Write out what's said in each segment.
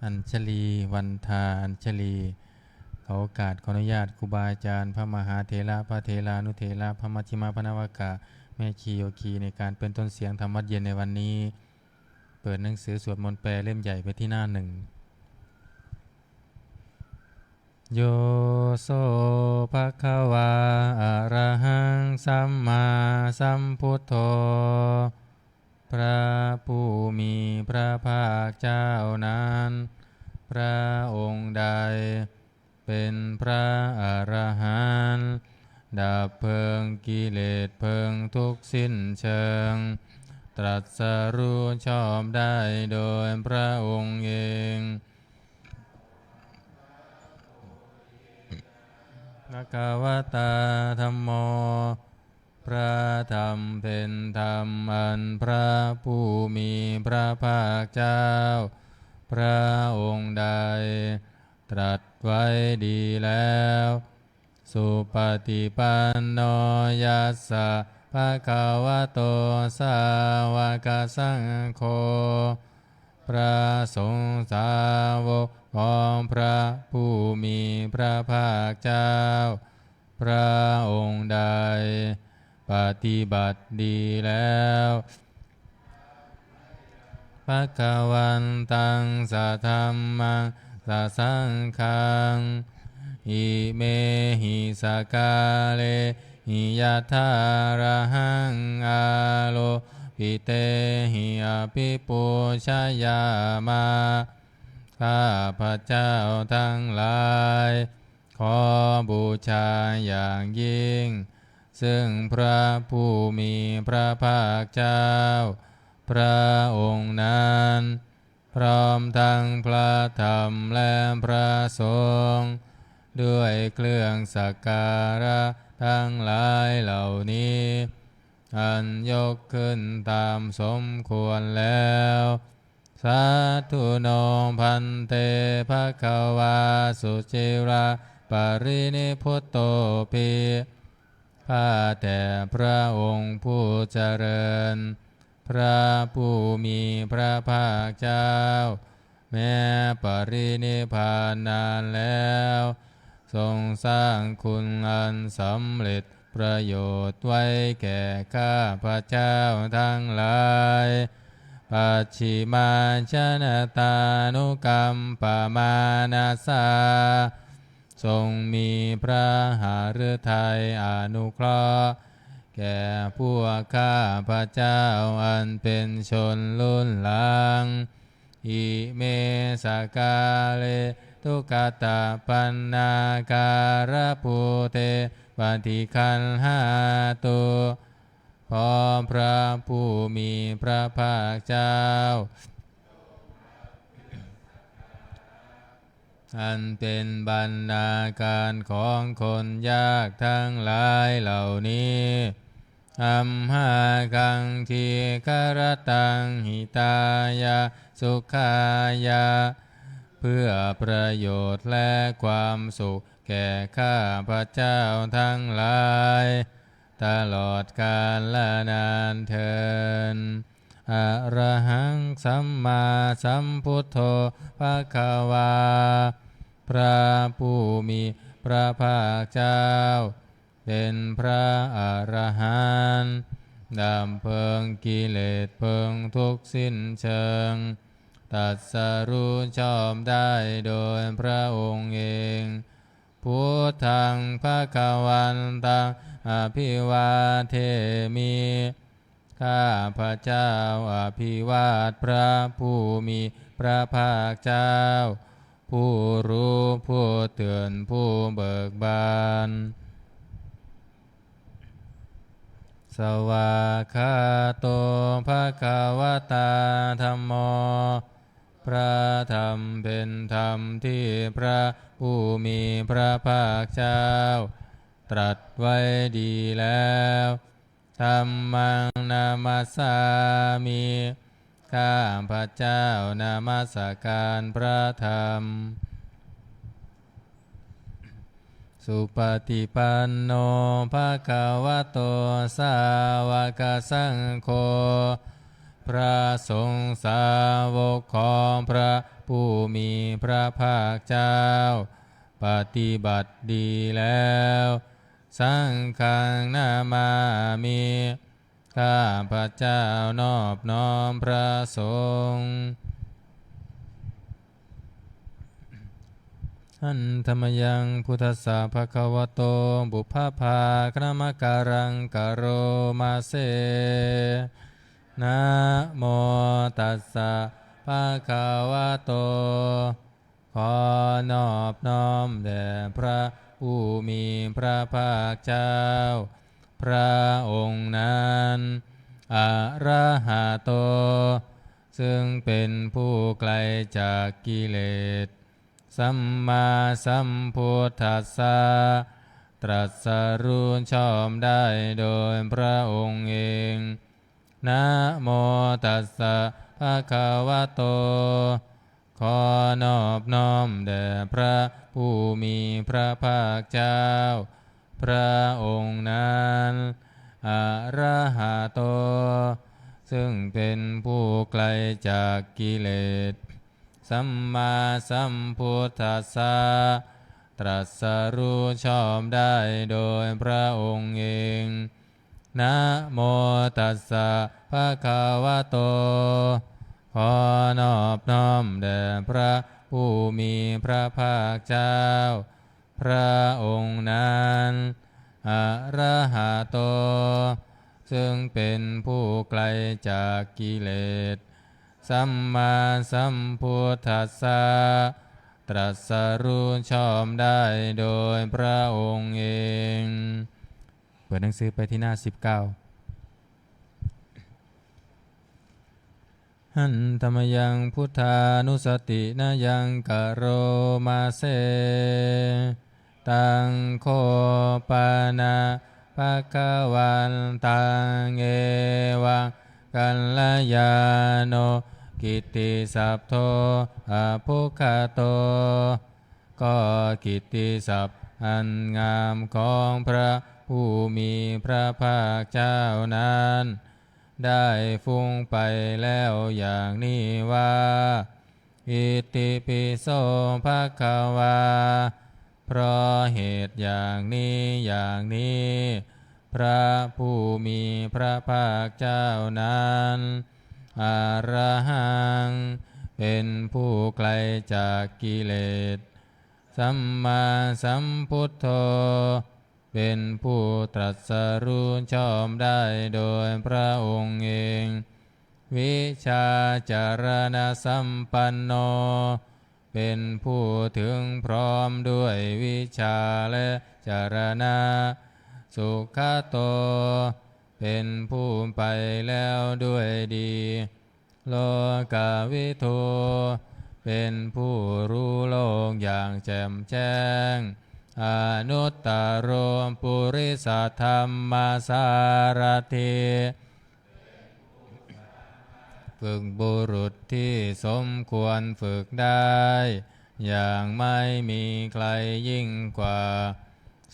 อัญชลีวันทาอัญชลีขอโอกาสขออนุญาตครูบาอาจารย์พระมหาเถระพระเถรานุเถระพระมัชฌิมาพระนวากะแม่ชีโยคีในการเป็นต้นเสียงธรรมวัดเย็นในวันนี้เปิดหนังสือสวดมนต์แปลเล่มใหญ่ไปที่หน้าหนึ่งโยโสภะคะวาอะระหังสัมมาสัมพุทโธพระผู้มีพระภาคเจ้านั้นพระองค์ใดเป็นพระอรหันต์ดับเพลิงกิเลสเพลิงทุกสิ้นเชิงตรัสรู้ชอบได้โดยพระองค์เองภควตาธัมโมพระธรรมเป็นธรรมอันพระผู้มีพระภาคเจ้าพระองค์ใดตรัสไว้ดีแล้วสุปฏิปันโนยัสสะภะคะวะโตสาวกสังโฆพระสงฆ์สาวกของพระผู้มีพระภาคเจ้าพระองค์ใดปฏิบัติดีแล้วภวันตังสัทธัมมังสัสสังฆังอิเมหิสกาเลหิยะถาระหังอาโลปิเตหิอภิปูชยามาข้าพระเจ้าทั้งหลายขอบูชาอย่างยิ่งซึ่งพระผู้มีพระภาคเจ้าพระองค์นั้นพร้อมทั้งพระธรรมและพระสงฆ์ด้วยเครื่องสักการะทั้งหลายเหล่านี้อันยกขึ้นตามสมควรแล้วสาธุโนพันเตภควาสุจิราปรินิพุตโตภิข้าแต่พระองค์ผู้เจริญพระผู้มีพระภาคเจ้าแม้ปรินิพพานนานแล้วทรงสร้างคุณอันสำเร็จประโยชน์ไว้แก่ข้าพระเจ้าทั้งหลายปัจฉิมาชนตานุกรรมปมานาสาทรงมีพระหฤทัยอนุเคราะห์แก่พวกข้าพระเจ้าอันเป็นชนรุ่นหลังอิเมสกาเลทุกตาปันนาการภูเตปฏิคันหาตุขอพระผู้มีพระภาคเจ้าอันเป็นบรรณาการของคนยากทั้งหลายเหล่านี้อัมหากังทีคารตังหิตายาสุขายาเพื่อประโยชน์และความสุขแก่ข้าพระเจ้าทั้งหลายตลอดกาลและนานเทินอะระหังสัมมาสัมพุทโธภควาพระผู้มีพระภาคเจ้าเป็นพระอรหันต์ดับเพลิงกิเลสเพลิงทุกสิ้นเชิงตรัสรู้ชอบได้โดยพระองค์เองพุทธังภควันตังอภิวาเทมิข้าพระเจ้าอภิวาทพระผู้มีพระภาคเจ้าผู้รู้ผู้เตือนผู้เบิกบานสวากขาโตภควตาธัมโมพระธรรมเป็นธรรมที่พระผู้มีพระภาคเจ้าตรัสไว้ดีแล้วธัมมังนามัสสามิข้าพระเจ้านมัสการพระธรรมสุปฏิปันโนภะคะวะโตสาวกสังโฆพ พระสงฆ์สาวกของพระผู้มีพระภาคเจ้าปฏิบัติดีแล้วสังฆังนามามิข้าพระเจ้านอบน้อมพระสงฆ์อันธรรมยังพุทธัสสะภะคะวะโตบุพพาคณมการังกโรมาเสนะโมตัสสะภะคะวะโตขอนอบน้อมแด่พระผู้มีพระภาคเจ้าพระองค์นั้นอะระหะโตซึ่งเป็นผู้ไกลจากกิเลสสัมมาสัมพุทธัสสะตรัสรู้ชอบได้โดยพระองค์เองนะโมตัสสะภะคะวะโตขอนอบน้อมแด่พระผู้มีพระภาคเจ้าพระองค์นั้นอะระหะโตซึ่งเป็นผู้ไกลจากกิเลสสัมมาสัมพุทธัสสะตรัสรู้ชอบได้โดยพระองค์เองนะโมตัสสะภะคะวะโตขอนอบน้อมแด่พระผู้มีพระภาคเจ้าพระองค์นั้นอะระหะโตซึ่งเป็นผู้ไกลจากกิเลสสัมมาสัมพุทธัสสะตรัสรู้ชอบได้โดยพระองค์เองเปิดหนังสือไปที่หน้า19หันธรรมยังพุทธานุสตินายังกโรมาเสตังโคปานาภะคะวันตังเอวังกัลยาโนกิตติสัพโทอภุคโตก็กิตติศัพท์อันงามของพระผู้มีพระภาคเจ้านั้นได้ฟุ้งไปแล้วอย่างนี้ว่าอิติปิโสภควาเพราะเหตุอย่างนี้พระผู้มีพระภาคเจ้านั้นอรหังเป็นผู้ไกลจากกิเลสสัมมาสัมพุทโธเป็นผู้ตรัสรู้ชอบได้โดยพระองค์เองวิชาจารณสัมปันโนเป็นผู้ถึงพร้อมด้วยวิชาและจารณะสุขโตเป็นผู้ไปแล้วด้วยดีโลกวิทูเป็นผู้รู้โลกอย่างแจ่มแจ้งอนุตตรมปุริสธรรมสารถิฝึกบุรุษที่สมควรฝึกได้อย่างไม่มีใครยิ่งกว่า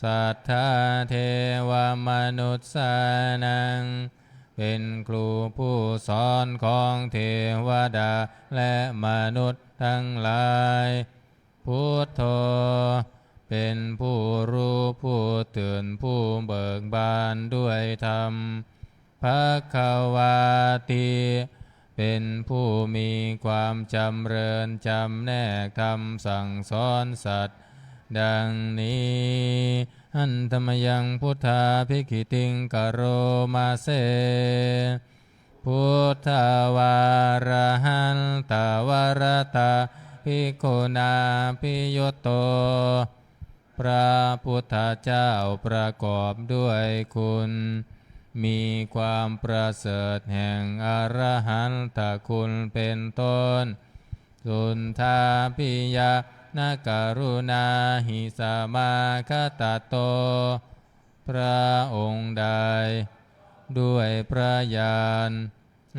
สัทธาเทวมนุษย์สานังเป็นครูผู้สอนของเทวดาและมนุษย์ทั้งหลายพุทโธเป็นผู้รู้ผู้ตื่นผู้เบิกบานด้วยธรรมภควาติเป็นผู้มีความจำเริญจำแนกธรรมสั่งสอนสัตว์ดังนี้อันธรรมยังพุทธาภิกขิติงกโรมาเสพุทธวารหันตวรตาภิกขุนาภิยุตโตพระพุทธเจ้าประกอบด้วยคุณมีความประเสริฐแห่งอรหันตคุณเป็นต้นสุนทาปิยะนาการุณาหิสามาคตโตพระองค์ใดด้วยพระญาณ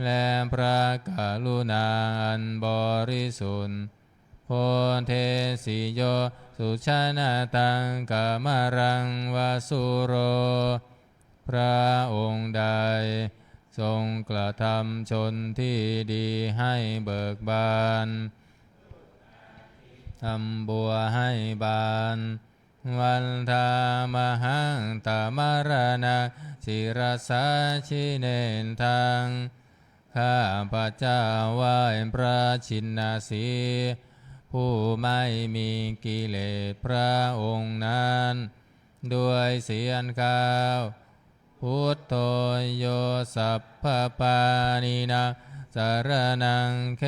และพระกรุณาอันบริสุทธิ์โพเทสิโยสุชนะตังกามรังวสุโรพระองค์ใด ทรงกระทำชนที่ดีให้เบิกบานทำบัวให้บานวันธามหังตามรณะศิรสาชิเนนทังข้าพระเจ้าไหว้พระชินสีผู้ไม่มีกิเลสพระองค์นั้นด้วยเสียงข้าวพุทโธโยสัพพปานินาสารนังเข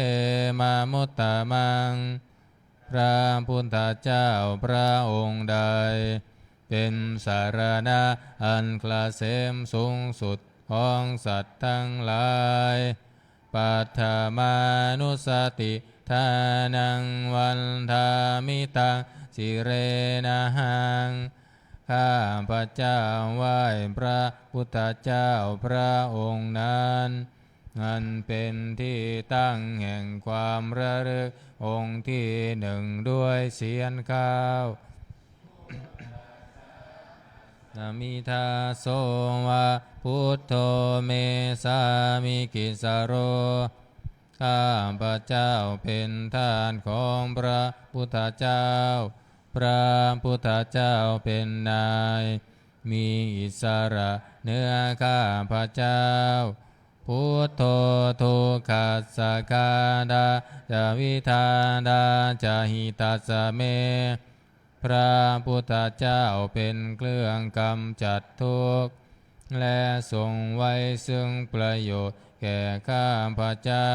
มามุตตะมังพระพุทธเจ้าพระองค์ใดเป็นสารณะอันเกษมสูงสุดของสัตว์ทั้งหลายปัฏฐามานุสติทานังวันทามิตังสิเรนะหังข้าพระเจ้าไหว้พระพุทธเจ้าพระองค์นั้นอันเป็นที่ตั้งแห่งความระลึกองค์ที่หนึ่งด้วยเสียงข้าวนามิทาโสวะพุทโธเมสามิกิสโรข้าพระเจ้าเป็นทานของพระพุทธเจ้าพระพุทธเจ้าเป็นนายมีอิสระเหนือข้าพระเจ้าพุทโธทุกขัสสะกาดาจะวิธาดาจะหิตัสสะเมพระพุทธเจ้าเป็นเครื่องกำจัดทุกข์และทรงไว้ซึ่งประโยชน์แก่ข้าพระเจ้า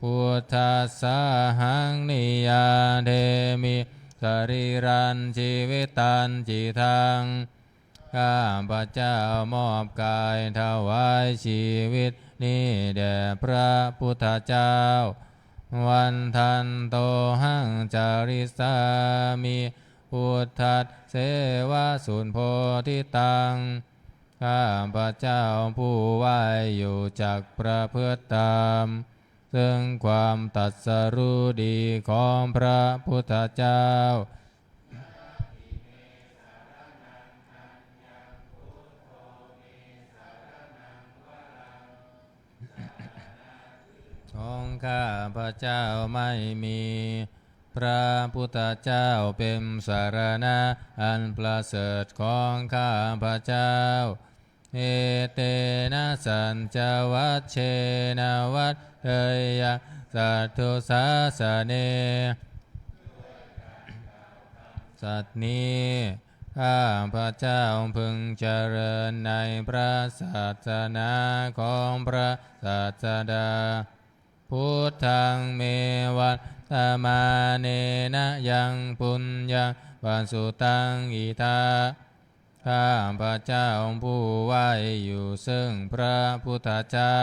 พุทธัสสะหังนิยาเทมิสรีรันชีวิตันจิทังข้าพระเจ้ามอบกายถวายชีวิตนี้แด่พระพุทธเจ้าวันทันโตหังจาริสามิพุทธัสเสวะสุนโพธิตังข้าพระเจ้าผู้ไหวอยู่จักประพฤติตามซึ่งความตรัสรู้ดีของพระพุทธเจ้าของข้าพระเจ้าไม่มีพระพุทธเจ้าเป็นสารณะอันประเสริฐของข้าพระเจ้าเอเตนะสัญจวัชเชนะวัตเตยะสัตถุสาสเนสัตว์นี้ข้าพระเจ้าพึงเจริญในพระศาสนาของพระศาสดาพุทธังเมวัตตมาเนนะยังปุญญังปัสสุตังอิทาข้าพระเจ้าผู้ไหวอยู่ซึ่งพระพุทธเจ้า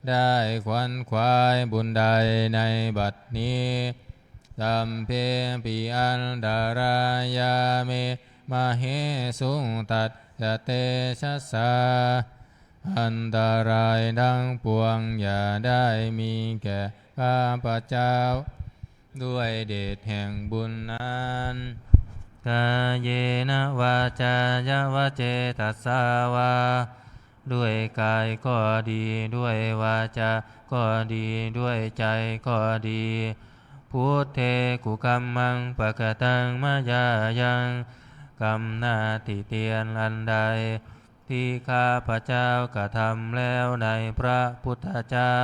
ได้ขวนขวายบุญใดในบัดนี้สัมเพปิอันดารายาเมมเหสุงตัดยะเตชะสาอันตรายดังปวงอย่าได้มีแก่ข้าพระเจ้าด้วยเดชแห่งบุญนั้นกายเยนะวาจายะวะเจตัสสาวาด้วยกายก็ดีด้วยวาจาก็ดีด้วยใจก็ดีพุทเทกุกัมมังปะกตังมายายังกรรมหน้าที่เตียนอันใดที่ข้าพระเจ้ากระทำแล้วในพระพุทธเจ้า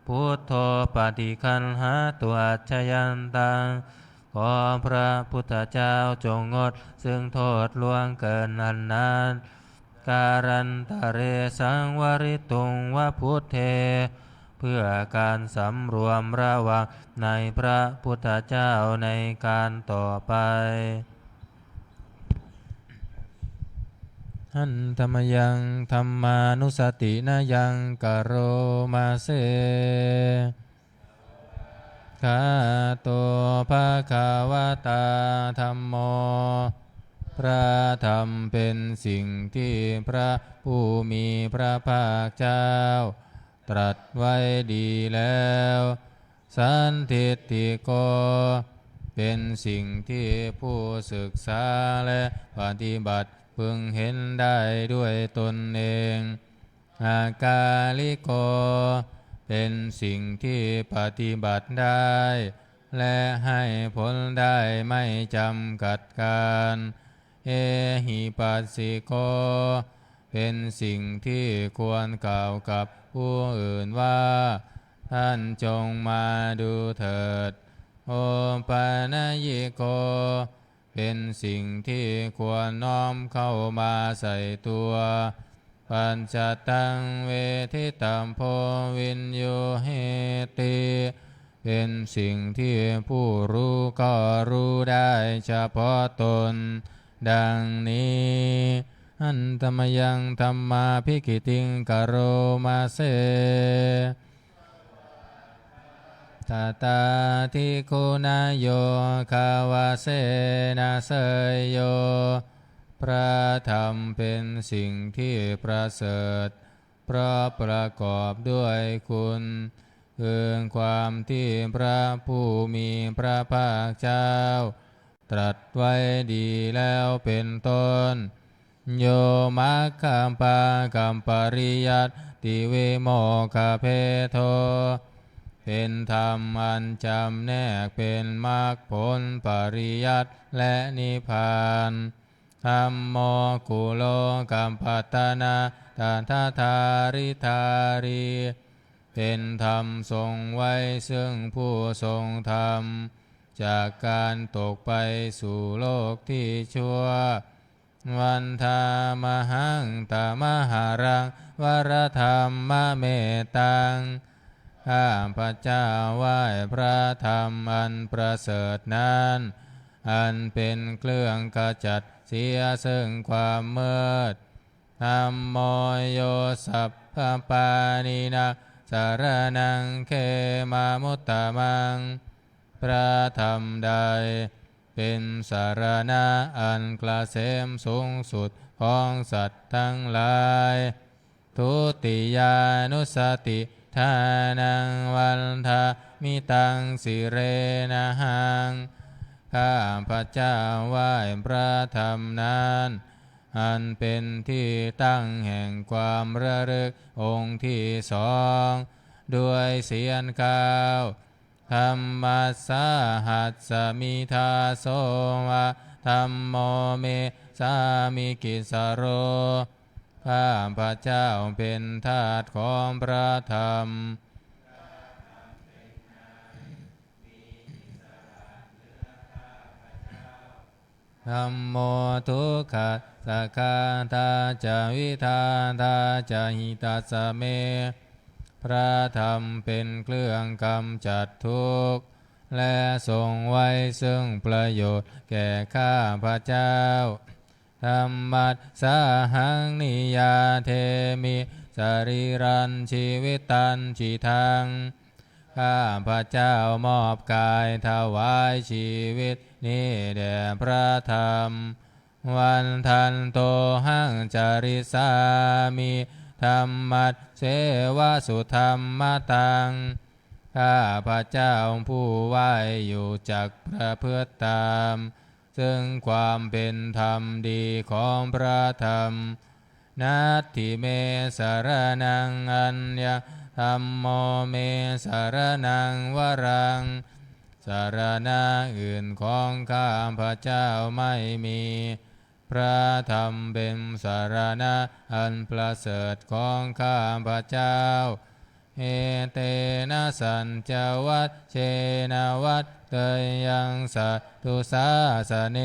พุทโธปฏิคันหาตัวอัจฉยันตังขอพระพุทธเจ้าจงงดซึ่งโทษล่วงเกินอันนั้นการันตะเรสังวริตุงวะพุทเทเพื่อการสำรวมระวังในพระพุทธเจ้าในการต่อไปหันธรรมยังธรรมานุสตินะยังกโรมาเสคาโตภะคะวะตาธัมโมพระธรรมเป็นสิ่งที่พระผู้มีพระภาคเจ้าตรัสไว้ดีแล้วสันทิฏฐิโกเป็นสิ่งที่ผู้ศึกษาและปฏิบัติพึงเห็นได้ด้วยตนเอง อากาลิโกเป็นสิ่งที่ปฏิบัติได้ และให้ผลได้ไม่จำกัดการเอหิปัสสิโกเป็นสิ่งที่ควรกล่าวกับผู้อื่นว่าท่านจงมาดูเถิดโอปานยิโกเป็นสิ่งที่ควรน้อมเข้ามาใส่ตัวปัญจตังเวทิตัมโพวินโยเหติเป็นสิ่งที่ผู้รู้ก็รู้ได้เฉพาะตนดังนี้อันตมยังธรรมาภิกิติงกโรมาเสตตาทิคุณโยคาวาเสนาเสยโยพระธรรมเป็นสิ่งที่ประเสริฐเพราะประกอบด้วยคุณคือความที่พระผู้มีพระภาคเจ้าตรัสไว้ดีแล้วเป็นต้นโยมัคคัมปากัมปริยัติวิโมกขเพโทเป็นธรรมอันจำแนกเป็นมรรคผลปริยัติและนิพพานธัมโมกุโลกัมปัตตนาตันทธาริธารีเป็นธรรมทรงไว้ซึ่งผู้ทรงธรรมจากการตกไปสู่โลกที่ชั่ววันธามหังตามหารังวรธรรมเมตังข้าพเจ้าไหว้พระธรรมอันประเสริฐนั้นอันเป็นเครื่องขจัดเสียซึ่งความมืดธัมโมโยสัพพปานินาสารนังเขมามุตตมังพระธรรมใดเป็นสารณะอันเกษมสูงสุดของสัตว์ทั้งหลายทุติยานุสติทานังวันทามิตังสิเรนะหังข้าพระเจ้าไหว้พระธรรมนั้นอันเป็นที่ตั้งแห่งความระลึกองค์ที่สองด้วยเสียงกล่าวธัมมัสสหัสสมิทาโสวะธัมโมเมสามิกิสโรข้าพระเจ้าเป็นทาสของพระธรรมธัมโมทุกขัสสะคาทาจาวิธาทาจาหิตัสสะเมพระธรรมเป็นเครื่องกำจัดทุกข์และทรงไว้ซึ่งประโยชน์แก่ข้าพระเจ้าธัมมัสสาหังนิยาเทมิสรีรันชีวิตันจิทังข้าพระเจ้ามอบกายถวายชีวิตนี้แด่พระธรรมวันทันโตหังจาริสามิธรรมัสเสวะสุธรรมตังข้าพระเจ้าผู้ไหวอยู่จักประพฤติตามซึ่งความเป็นธรรมดีของพระธรรมนัตถิเมสารนังอัญญธัมโมเมสารนังวรังสารณะอื่นของข้าพระเจ้าไม่มีพระธรรมเป็นสารณะอันประเสริฐของข้าพระเจ้าเอเตนะสัญจวัชเชนะวัตเตยังสัตตุสาสเน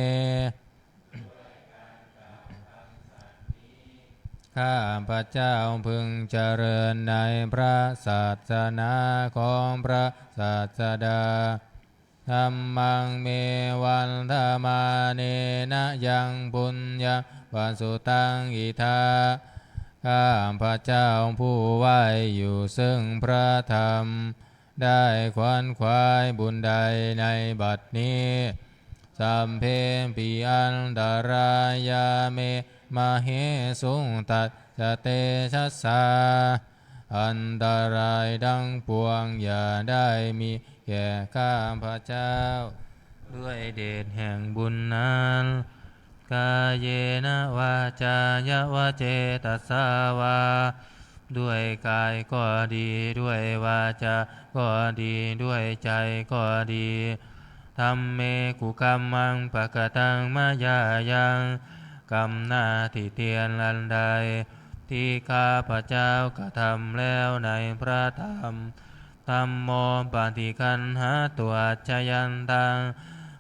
ข้าพระเจ้าพึงเจริญในพระศาสนาของพระศาสดาธัมมังเมวันธรรมาเนนะยังปุญญวสุตังอิทาข้าพระเจ้าผู้ไหวอยู่ซึ่งพระธรรมได้ขวนขวายบุญใดในบัดนี้สัมเพปิอันตรายาเมมเหสุงตัสสะเตชัสสาอันตรายดังปวงอย่าได้มีแก่ข้าพระเจ้าด้วยเดชแห่งบุญนั้นกายเยนะวาจายวเจตสาวา ด้วยกายก็ดีด้วยวาจาก็ดีด้วยใจก็ดีธัมเมกุกัมมังปะกตังมายายังกรรมหน้าที่เตียนอันใดที่ข้าพระเจ้ากระทำแล้วในพระธรรมธัมโมปฏิคันหาตัวอัจฉยันตัง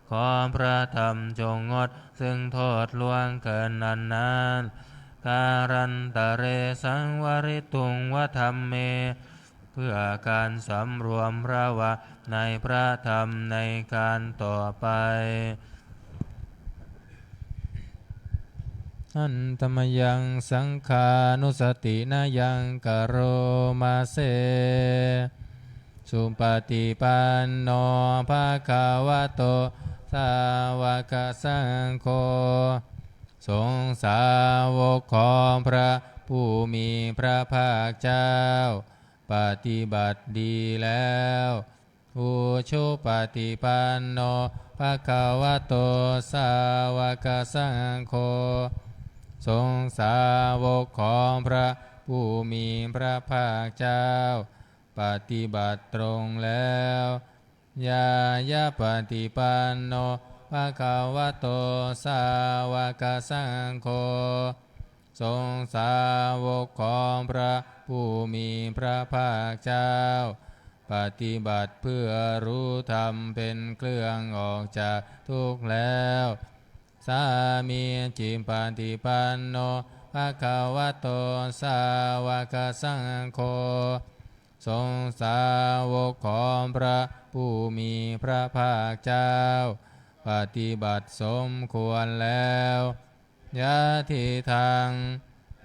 ขอพระธรรมจงงดซึ่งโทษล่วงเกินนันนานการันตะเรสังวริตุงวธรรมเมเพื่อการสำรวมพระวะในพระธรรมในการต่อไปอันตมยังสังขานุสตินายังกโรมาเสสุปฏิปันโนภะคะวะโตสาวกสังโฆสงฆ์สาวกของพระผู้มีพระภาคเจ้าปฏิบัติดีแล้วอุชุปฏิปันโนภะคะวะโตสาวกสังโฆสงฆ์สาวกของพระผู้มีพระภาคเจ้าปฏิบัติตรงแล้วยายะปฏิปันโนภะคะวะโตสาวกสังโฆสงฆ์สาวกของพระผู้มีพระภาคเจ้าปฏิบัติเพื่อรู้ธรรมเป็นเครื่องออกจากทุกข์แล้วสามีจิปฏิปันโนภะคะวะโตสาวกสังโฆสงฆ์สาวกของพระผู้มีพระภาคเจ้าปฏิบัติสมควรแล้วยะทิทาง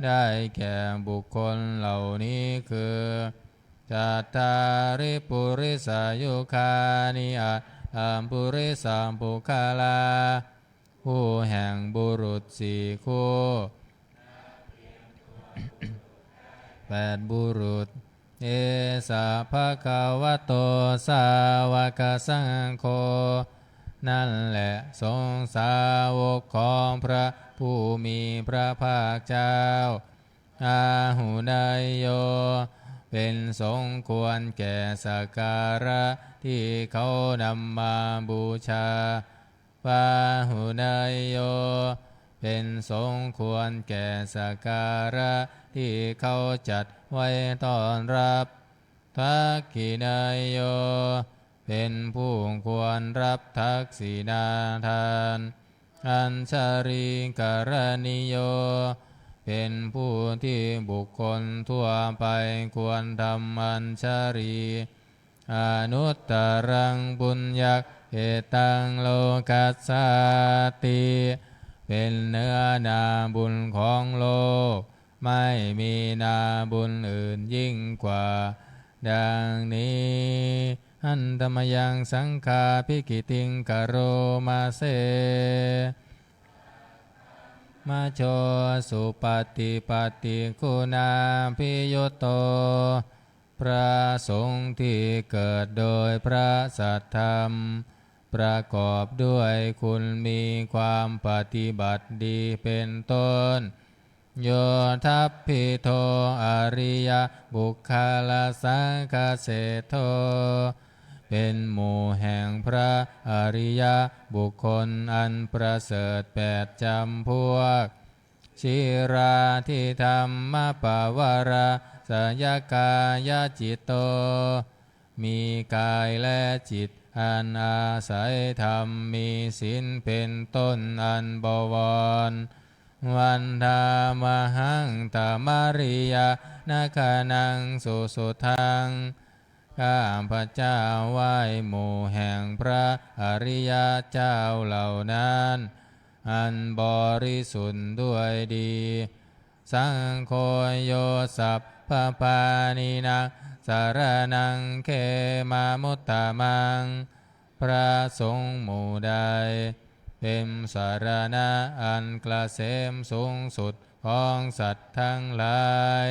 ได้แก่บุคคลเหล่านี้คือจัตตาริปุริสายุคานิอัตถัมปุริสัมปุคาลาผู้แห่งบุรุษสี่คู่แปดบุรุษเอสะภะคะวะโตสาวกสังโฆนั่นแหละสงฆ์สาวกของพระผู้มีพระภาคเจ้าอาหุนายโยเป็นสงควรแก่สักการะที่เขานำมาบูชาปาหุนายโยเป็นสงควรแก่สักการะที่เขาจัดไว้ต้อนรับทักขินายโยเป็นผู้ควรรับทักษิณาทานอัญชาริกรณิโยเป็นผู้ที่บุคคลทั่วไปควรทำอัญชารีอนุตตรังบุญญักเหตังโลกัสสติเป็นเนื้อนาบุญของโลกไม่มีนาบุญอื่นยิ่งกว่าดังนี้อันตมยังสังฆาภิกิติงกโรมาเสมาโชสุปฏิปัตติคุณาภิยุตโตพระสงฆ์ที่เกิดโดยพระสัทธรรมประกอบด้วยคุณมีความปฏิบัติดีเป็นต้นโยทัพพิโทอริยบุคคลสังฆเสโทเป็นหมู่แห่งพระอริยบุคคลอันประเสริฐแปดจำพวกชิราทิธรรมปวาราสยกายจิตโตมีกายและจิตอันอาศัยธรรมมีศีลเป็นต้นอันบวรวันธามหังตมาริยานาคานังสุสุทังข้าพระเจ้าไหว้หมู่แห่งพระอริยเจ้าเหล่านั้นอันบริสุทธิ์ด้วยดีสังโฆโยสัพพปานินังสารนังเขมามุตตะมังพระสงฆ์หมู่ใดเป็นสารณะอันเกษมสูงสุดของสัตว์ทั้งหลาย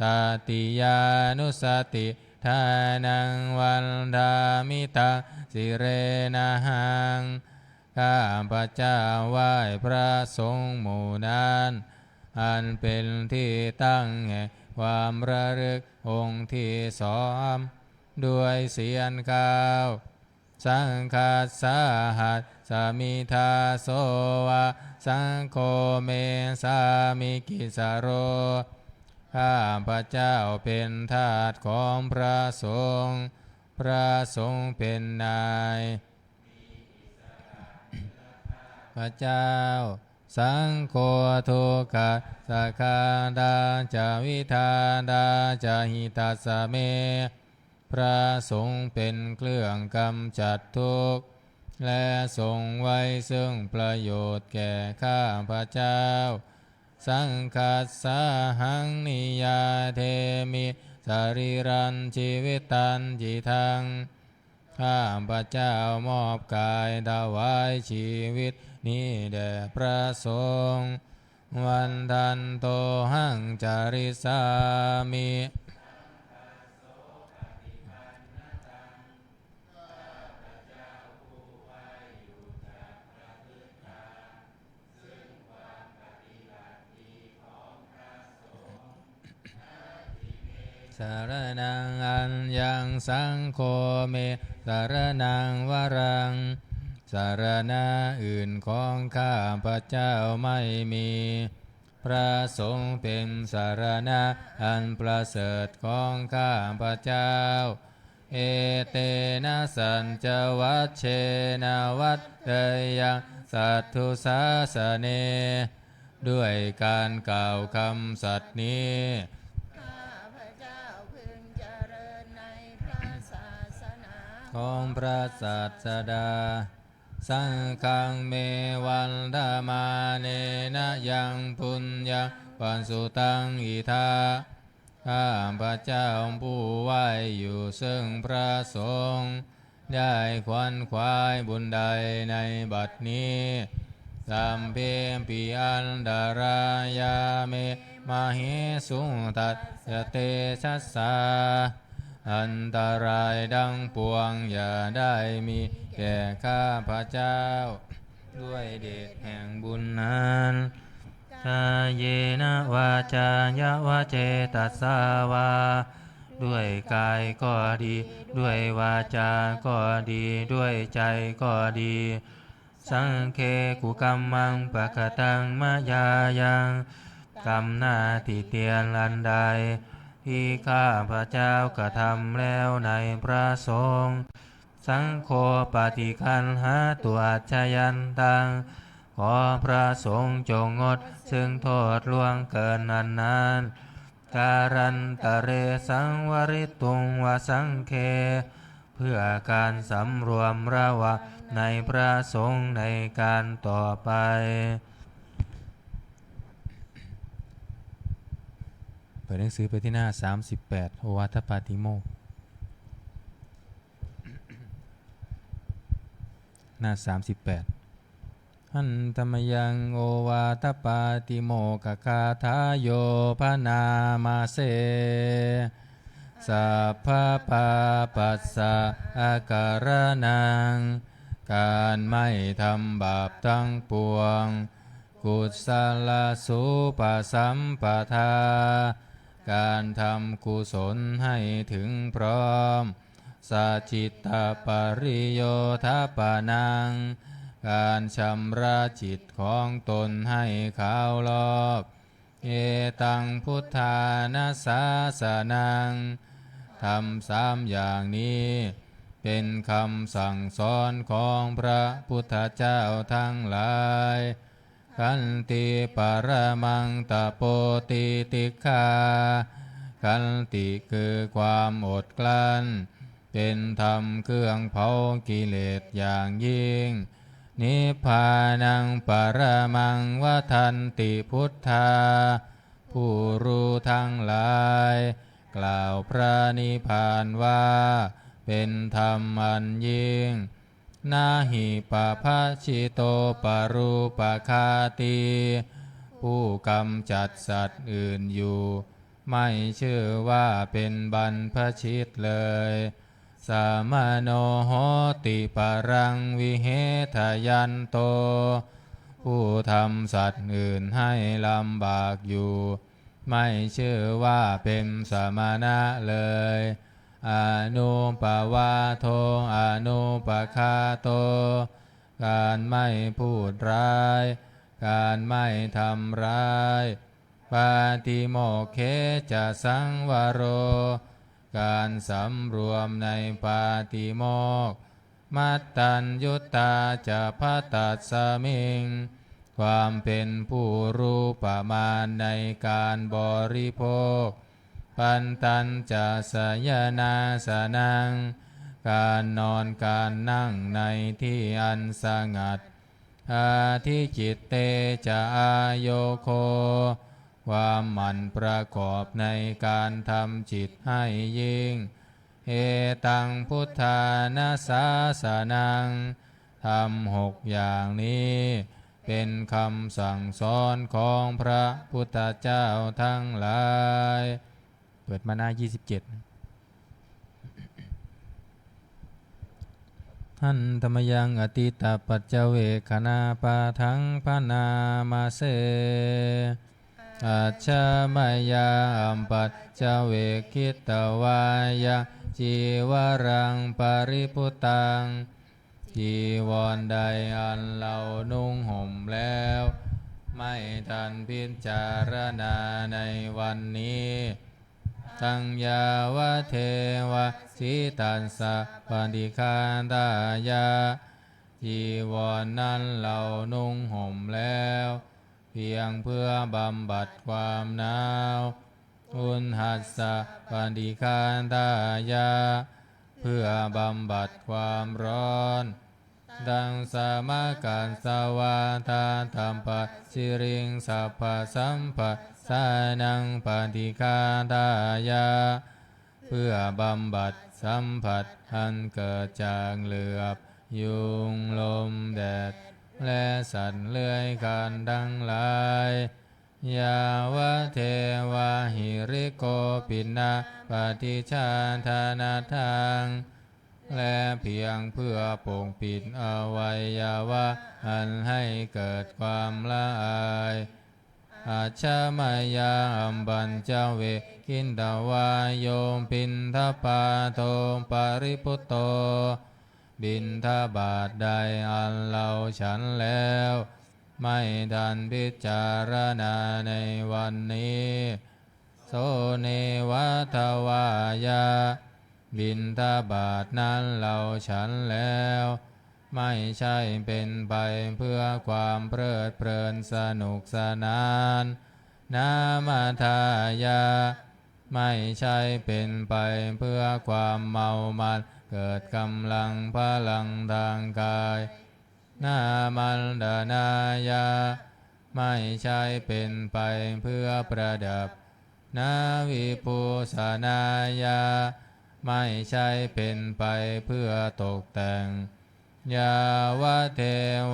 ตาติยานุสติทานังวันดามิตังสิเรนะหังข้าพระเจ้าไหว้พระสงฆ์หมู่นั้นอันเป็นที่ตั้งแห่งผ ความระลึกองค์ที่สองด้วยเสียงก้าวสังคัสสหัสสมิทาโสวะสังโฆเมสามิกิสโรข้าพระเจ้าเป็นทาสของพระสงฆ์พระสงฆ์เป็นนายพระเจ้าสังโฆทุกขสักขาดาจะวิธาดาจะหิตัสสะเมพระสงฆ์เป็นเครื่องกำจัดทุกข์และทรงไว้ซึ่งประโยชน์แก่ข้าพระเจ้าสังคัสสะหังนิยาเทมิสรีรันชีวิตันจิทังข้าพระเจ้ามอบกายถวายชีวิตนี้แด่พระสงฆ์วันทันโตหังจาริสามิสารนังอัญญังสังโฆเมสารนังวรังสารณะอื่นของข้าพระเจ้าไม่มีพระสงฆ์เป็นสารณะอันประเสริฐของข้าพระเจ้าเอเตนะสัญจวัชเชนะวัดเตยังสัตถุสาสเนด้วยการกล่าวคำสัตย์นี้ของพระศาสดาสังฆังเมวันดามาเนนะยังปุญญาปันสุตังอิทาข้าพระเจ้าผู้ไหวอยู่ซึ่งพระสงฆ์ได้ขวนขวายบุญใดในบัดนี้สัมเพปิอันดารายาเมมาเหสุงตัสสะเตชัสสาอันตรายดังปวงอย่าได้มีแก่ข้าพระเจ้าด้วยเดชแห่งบุญนั้นกายเยนะวาจายะเจตัสสาวาด้วยกายก็ดีด้วยวาจาก็ดีด้วยใจก็ดีสังเคกุกัมมังปะกตังมะยายังกรรมหน้าที่เตียนอันใดที่ข้าพระเจ้ากระทำแล้วในพระสงฆ์สังโฆปฏิคันหาตัวอัจฉยันตังขอพระสงฆ์จงงดซึ่งโทษล่วงเกินนานการันตะเรสังวริตุงวสังเคเพื่อการสำรวมระวังในพระสงฆ์ในการต่อไปเปิดหนังสือไปที่หน้า38โอวาทปาติโมกข์หน้า38หันตมยังโอวาทปาติโมกขคาถาโยพนามาเสสัพพะปาปัสสะอาการนังการไม่ทำบาปทั้งปวงกุศลสุปสัมปทาการทำกุศลให้ถึงพร้อมสัจจิตตปริโยทปานังการชำระจิตของตนให้ขาวรอบเอตังพุทธานาสาสนังทำ3อย่างนี้เป็นคำสั่งสอนของพระพุทธเจ้าทั้งหลายขันติปรมังตะโปติติฆาขันติคือความอดกลั้นเป็นธรรมเครื่องเผากิเลสอย่างยิ่งนิพพานังปรมังวทันติพุทธาผู้รู้ทั้งหลายกล่าวพระนิพพานว่าเป็นธรรมอันยิ่งนาหิปะภะชิโตปรูปคาติผู้กำจัดสัตว์อื่นอยู่ไม่ชื่อว่าเป็นบรรพชิตเลยสามโนโหติปรังวิเหทยันโตผู้ทำสัตว์อื่นให้ลำบากอยู่ ไม่ชื่อว่าเป็นสมณะเลยอนุปวาโทอนุปคาโตการไม่พูดร้ายการไม่ทำร้ายปาติโมกเขจะสังวโรการสำรวมในปาติโมกข์มัตตัญญุตตาจะพัตตัสสมิงความเป็นผู้รู้ประมาณในการบริโภคปันตัญจะสยนาสนังการนอนการนั่งในที่อันสงัดอาทิจิตเตจะอายโยโคความหมั่นประกอบในการทำจิตให้ยิ่งเอตังพุทธานาสาสนังทำ6อย่างนี้เป็นคำสั่งสอนของพระพุทธเจ้าทั้งหลายเปิดมาหน้า27ท่านธรรมยังอติตปัจเจเวคณาปาทังพนามาเสอัจฉมายาอัมปัจเจเวคิตวายะจีวรังปริพุตังจีวรใดอันเรานุ่งห่มแล้วไม่ทันพิจารณาในวันนี้ทังยาวะเทวะสิตัสสะปฏิคาตายาจีวรนั้นเรานุ่งห่มแล้วเพียงเพื่อบำบัดความหนาวอุณหัสสะปฏิคาตายาเพื่อบำบัดความร้อนดังสามาการสวาทาธรรมปัสสิริงสัพพสัมปสานังปฏิคาตายาเพื่อบำบัดสัมผัสอันเกิดจากเหลือบยุงลมแดดและสัตว์เลื้อยคลานทั้งหลายยาวะเทวะหิริโกปินะปฏิชาธานาทังและเพียงเพื่อปกปิดอวัยวะอันให้เกิดความละอายอาชามายาอัมบัญจเวกินตวายโยมปินทปาโทปริพุตโตบิณฑบาตใดอันเราฉันแล้วไม่ทันพิจารณาในวันนี้โสเนวัฏวายาบิณฑบาตนั้นเราฉันแล้วไม่ใช่เป็นไปเพื่อความเพลิดเพลินสนุกสนานนามาทายาไม่ใช่เป็นไปเพื่อความเมามันเกิดกำลังพลังทางกายนามันดานายาไม่ใช่เป็นไปเพื่อประดับนาวิภูสนายาไม่ใช่เป็นไปเพื่อตกแต่งยาวะเท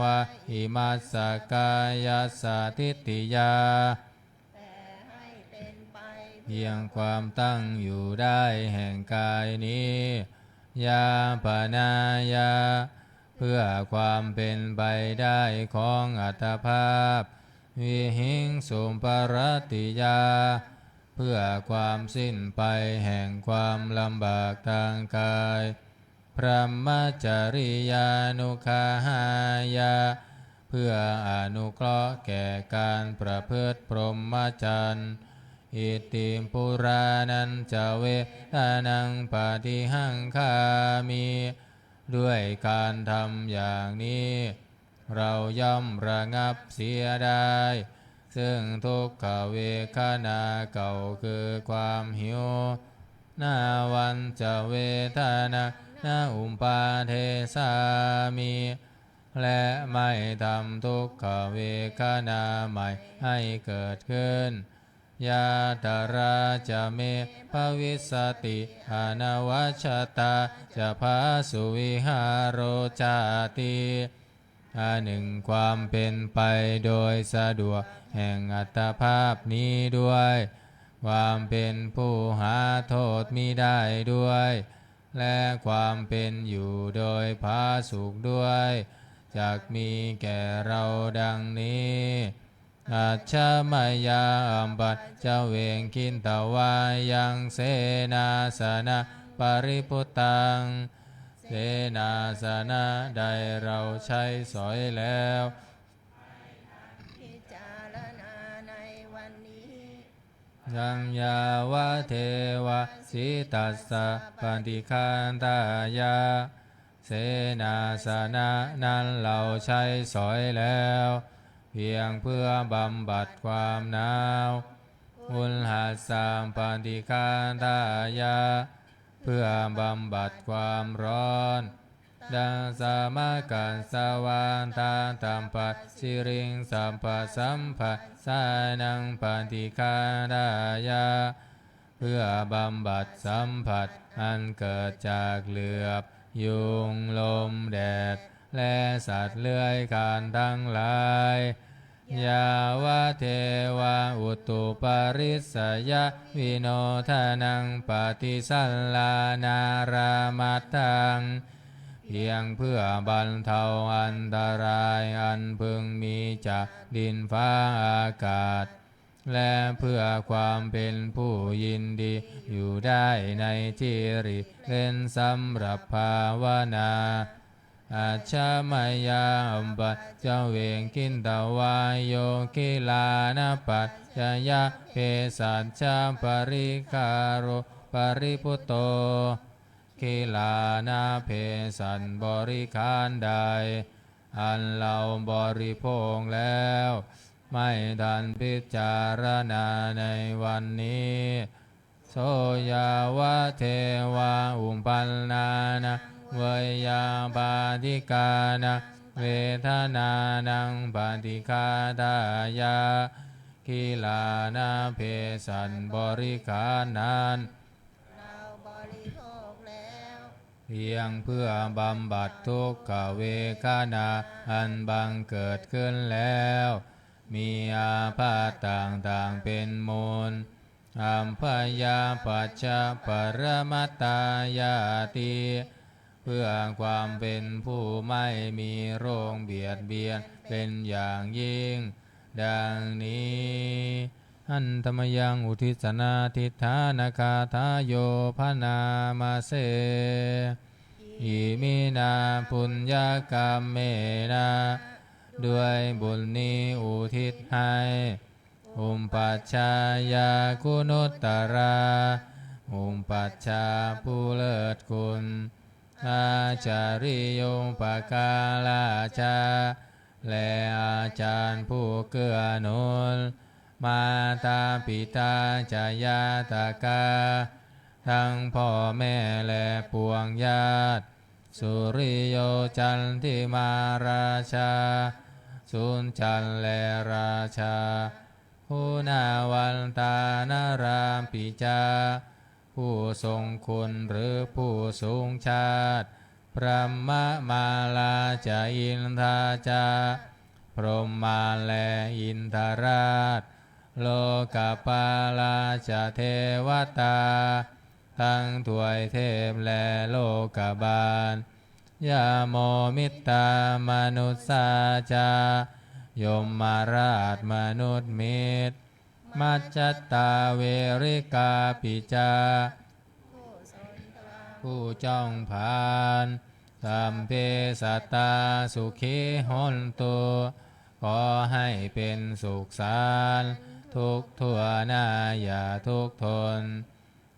วะอิมัสสกายาสาทิฏฐิยาเพียงความตั้งอยู่ได้แห่งกายนี้ยาปนายาเพื่อความเป็นไปได้ของอัตภาพวิหิงสุปรติยาเพื่อความสิ้นไปแห่งความลำบากทางกายพรหมจริยานุคาหายาเพื่ออนุเคราะห์แก่การประพฤติพรหมจรรย์อิติมปุรานันจะเวทานังปฏิหังคามิด้วยการทำอย่างนี้เราย่อมระงับเสียได้ซึ่งทุกขเวทนาเก่าคือความหิวนาวันจะเวทนานาอุปาเทสามิและไม่ทำทุกขเวทนาใหม่ให้เกิดขึ้นยาตราจะเมภวิสติอนวัชตาจะพาสุวิหารโรจาติหนึ่งความเป็นไปโดยสะดวกแห่งอัตภาพนี้ด้วยความเป็นผู้หาโทษมิได้ด้วยและความเป็นอยู่โดยผาสุกด้วยจักมีแก่เราดังนี้ อาชามายาอัมปัจเจเวงคินตวายังเสนาสนะปริพุตตังเสนาสนะใดเราใช้สอยแล้วพิจารณาในวันนี้ ยังยาวะเทวะสิตัสสะปันติคันตายาเสนาสนะนั้นเราใช้สอยแล้วเพียงเพื่อบำบัดความหนาวอุลหัสสามปันติคันตายาเพื่อบำบัดความร้อนดังสามากันสวานทานตัมปัสสิริงสัมปัสสัมปัสสานังปันติคันตายาเพื่อบำบัดสัมผัสอันเกิดจากเหลือบยุงลมแดดและสัตว์เลื้อยคลานทั้งหลายยาวะเทวะอุตุปาริสยะวิโนทานังปฏิสัลลานารามัตถังเพียงเพื่อบรรเทาอันตรายอันพึงมีจากดินฟ้าอากาศและเพื่อความเป็นผู้ยินดีอยู่ได้ในที่ริเล่นสำหรับภาวนาอาชามายาอัมปัจเจเวงคินตวายโยคิลานะปัจจยะเพสัชชาปริคารุปริพุตโตคิลานาเพสันบริคารใดอันเราบริโภคแล้วไม่ทันพิจารณาในวันนี้โสยาวะเทวาอุปปันนานะเวยาปาติกานะเวทนานังปฏิฆาตายาคิลานาเพสันบริขารนั้นเราบริโภคแล้ว เพียงเพื่อบำบัดทุกขเวทนาอันบังเกิดขึ้นแล้วมีอาพาธต่างๆเป็นมูลอัมพยาปัจจปรมัตตายาติเพื่อความเป็นผู้ไม่มีโรคเบียดเบียนเป็นอย่างยิ่งดังนี้อันธรรมยังอุทิศนาทิฏฐานคาทาโยพนามาเสอิมินาปุญญากรรมเมนาด้วยบุญนี้อุทิศให้อุมปัชฌายาคุณุตตราอุมปัชฌาผู้เลิศคุณอาจาริโยปกาลาชาและอาจารย์ผู้เกื้อหนุนมาตาปิตาจายาตากาทั้งพ่อแม่และปวงญาติสุริโยจันทิมาราชาสุนจันและราชาผู้นาวันตานารามปิจาผู้ทรงคุณหรือผู้สูงชาติพระมะมาลาจาอินทาจาพรหมาและอินทราชโลกปาลาจาเทวตาทั้งถวยเทพและโลกบาลยาโมมิตตามนุษสาจายมมาราชมนุษย์มิตรมัจจตตาเวริกาปิจาผู้สนทราผู้จ้องผ่านสัมเพสัตตาสุขีหนตุขอให้เป็นสุขสารทุกทั่วหน้าอย่าทุกทน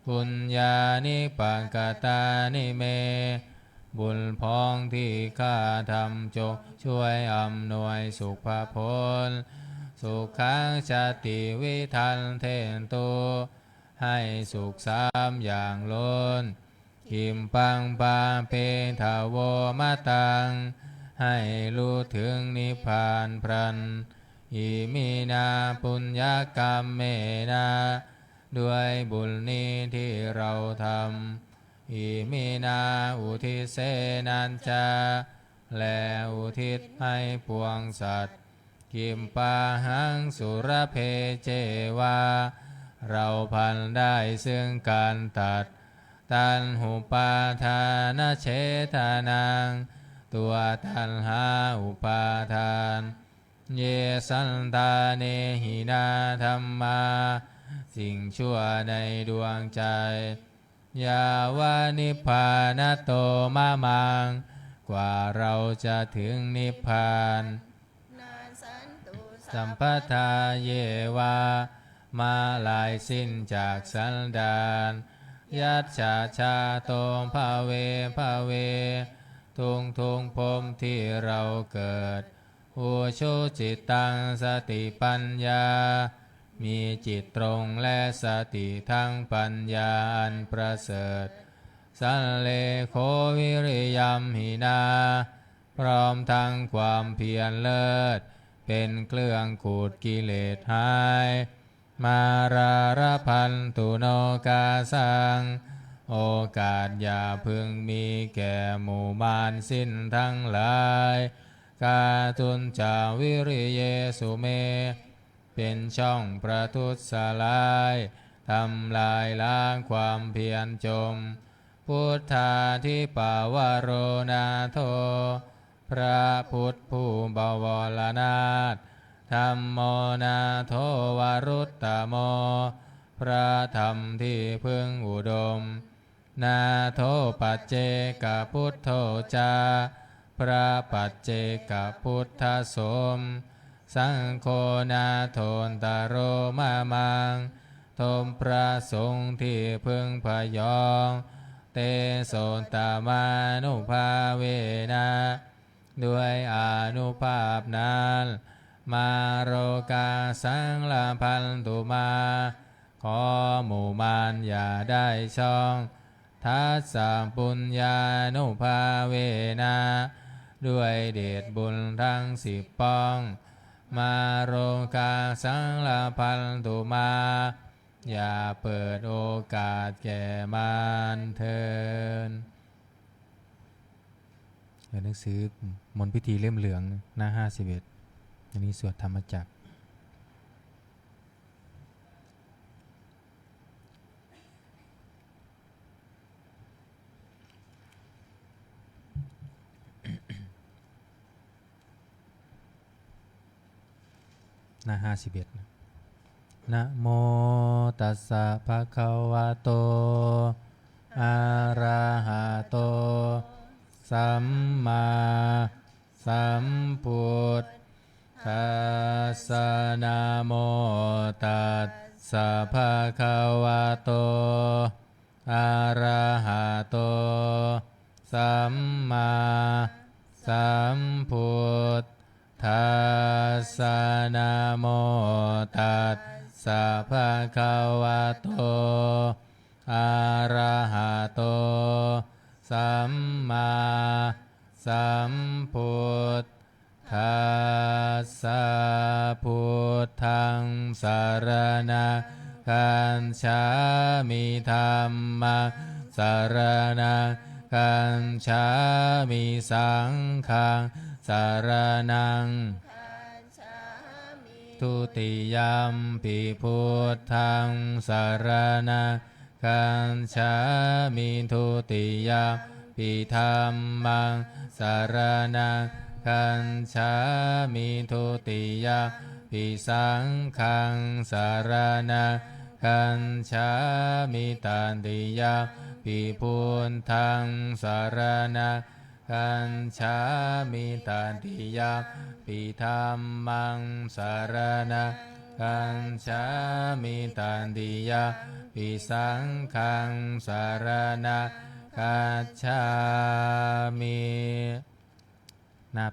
ปุญญานิปังกตานิเมบุญพ้องที่ข้าทำจงช่วยอำนวยสุขผลสุขังชาติวิทันเทนตุให้สุขสามอย่างล้นกิมปังปาเปทาโวมาตังให้รู้ถึงนิพพานพรันอิมินาปุญญากรรมเมนาด้วยบุญนี้ที่เราทำอิมินาอุทิเสนัญจาและอุทิศให้ปวงสัตว์กิมปาหังสุรเพเจวาเราพันได้ซึ่งการตัดตันหุปาทานเฉทานังตัวตันหาอุปาทาน เยสันตาเนหินาธรรมาสิ่งชั่วในดวงใจยาวานิพพานโตมะมังกว่าเราจะถึงนิพพานนาสันตุสัมปทาเยวามาลายสิ้นจากสันดานยัตฉาชาโตภาเวภาเวทุงทุงพรหมที่เราเกิดอุชุจิตตังสติปัญญามีจิตตรงและสติทั้งปัญญาอันประเสริฐสันเลโควิริยัมหินาพร้อมทั้งความเพียรเลิศเป็นเครื่องขูดกิเลสหายมาราระพันตุโนกาสังโอกาสอย่าพึงมีแก่หมู่มารสิ้นทั้งหลายกาตุนจาวิริเยสุเมเป็นช่องประทุษร้ายทำลายล้างความเพียรจมพุทธาธิปาวโรนาโทพระพุทธผู้บวรนาถธัมโมนาโทวรุตตโมพระธรรมที่พึงอุดมนาโทปัจเจกพุทโธจาพระปัจเจกพุทธสมสังโฆนาโทนตโรมามังทมพระสงฆ์ที่พึงพยองเตโสตมานุภาเวนะด้วยอานุภาพนั้นมาโรกาสังลาพันตุมาขอหมู่มารอย่าได้ช่องทัสสะปุญญานุภาเวนะด้วยเดชบุญทั้ง10ป้องมาโรกาสังลาพันตุมาอย่าเปิดโอกาสแก่มารเถิดหนังสือมนต์พิธีเล่มเหลืองหน้า51อันนี้สวดธรรมจักรหน้า51นะโมตัสสะภะคะวะโตอะระหะโตสัมมาสัมพุทธัสสะนะโมตัสสะภะคะวะโตอะระหะโตสัมมาสัมพุทธัสสะนะโมตัสสะภะคะวะโตอะระหะโตสัมมาสัมพุทธัสสะพุทธังสรณังคัจฉามิธัมมังสรณังคัจฉามิสังฆังสรณังทุติยัมปิพุทธังสรณังคัจฉามิทุติยัมปิธัมมังสรณังคัจฉามิทุติยัมปิสังฆังสรณังคัจฉามิตันติยัมปิพุทธังสรณังคัจฉามิตันติยัมปิธัมมังสรณังคัจฉามิตันติยัมปิสังฆังสรณังคัจฉามิหน้า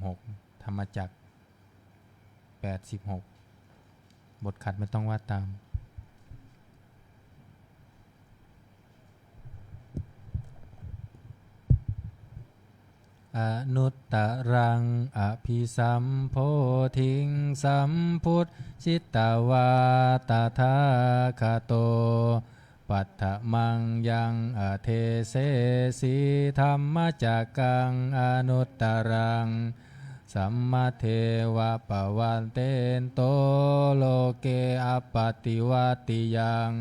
86ธรรมจักร86บทขัดไม่ต้องว่าตามอนุตตรังอภิสัมโพธิงสัมพุทธิตวาตถาคโตปัฏฐมังยังอเทเสสีธรรมจักกังอนุตตรังสัมมาเทวะปวันเตนโตโลเกอปปติวัติยัง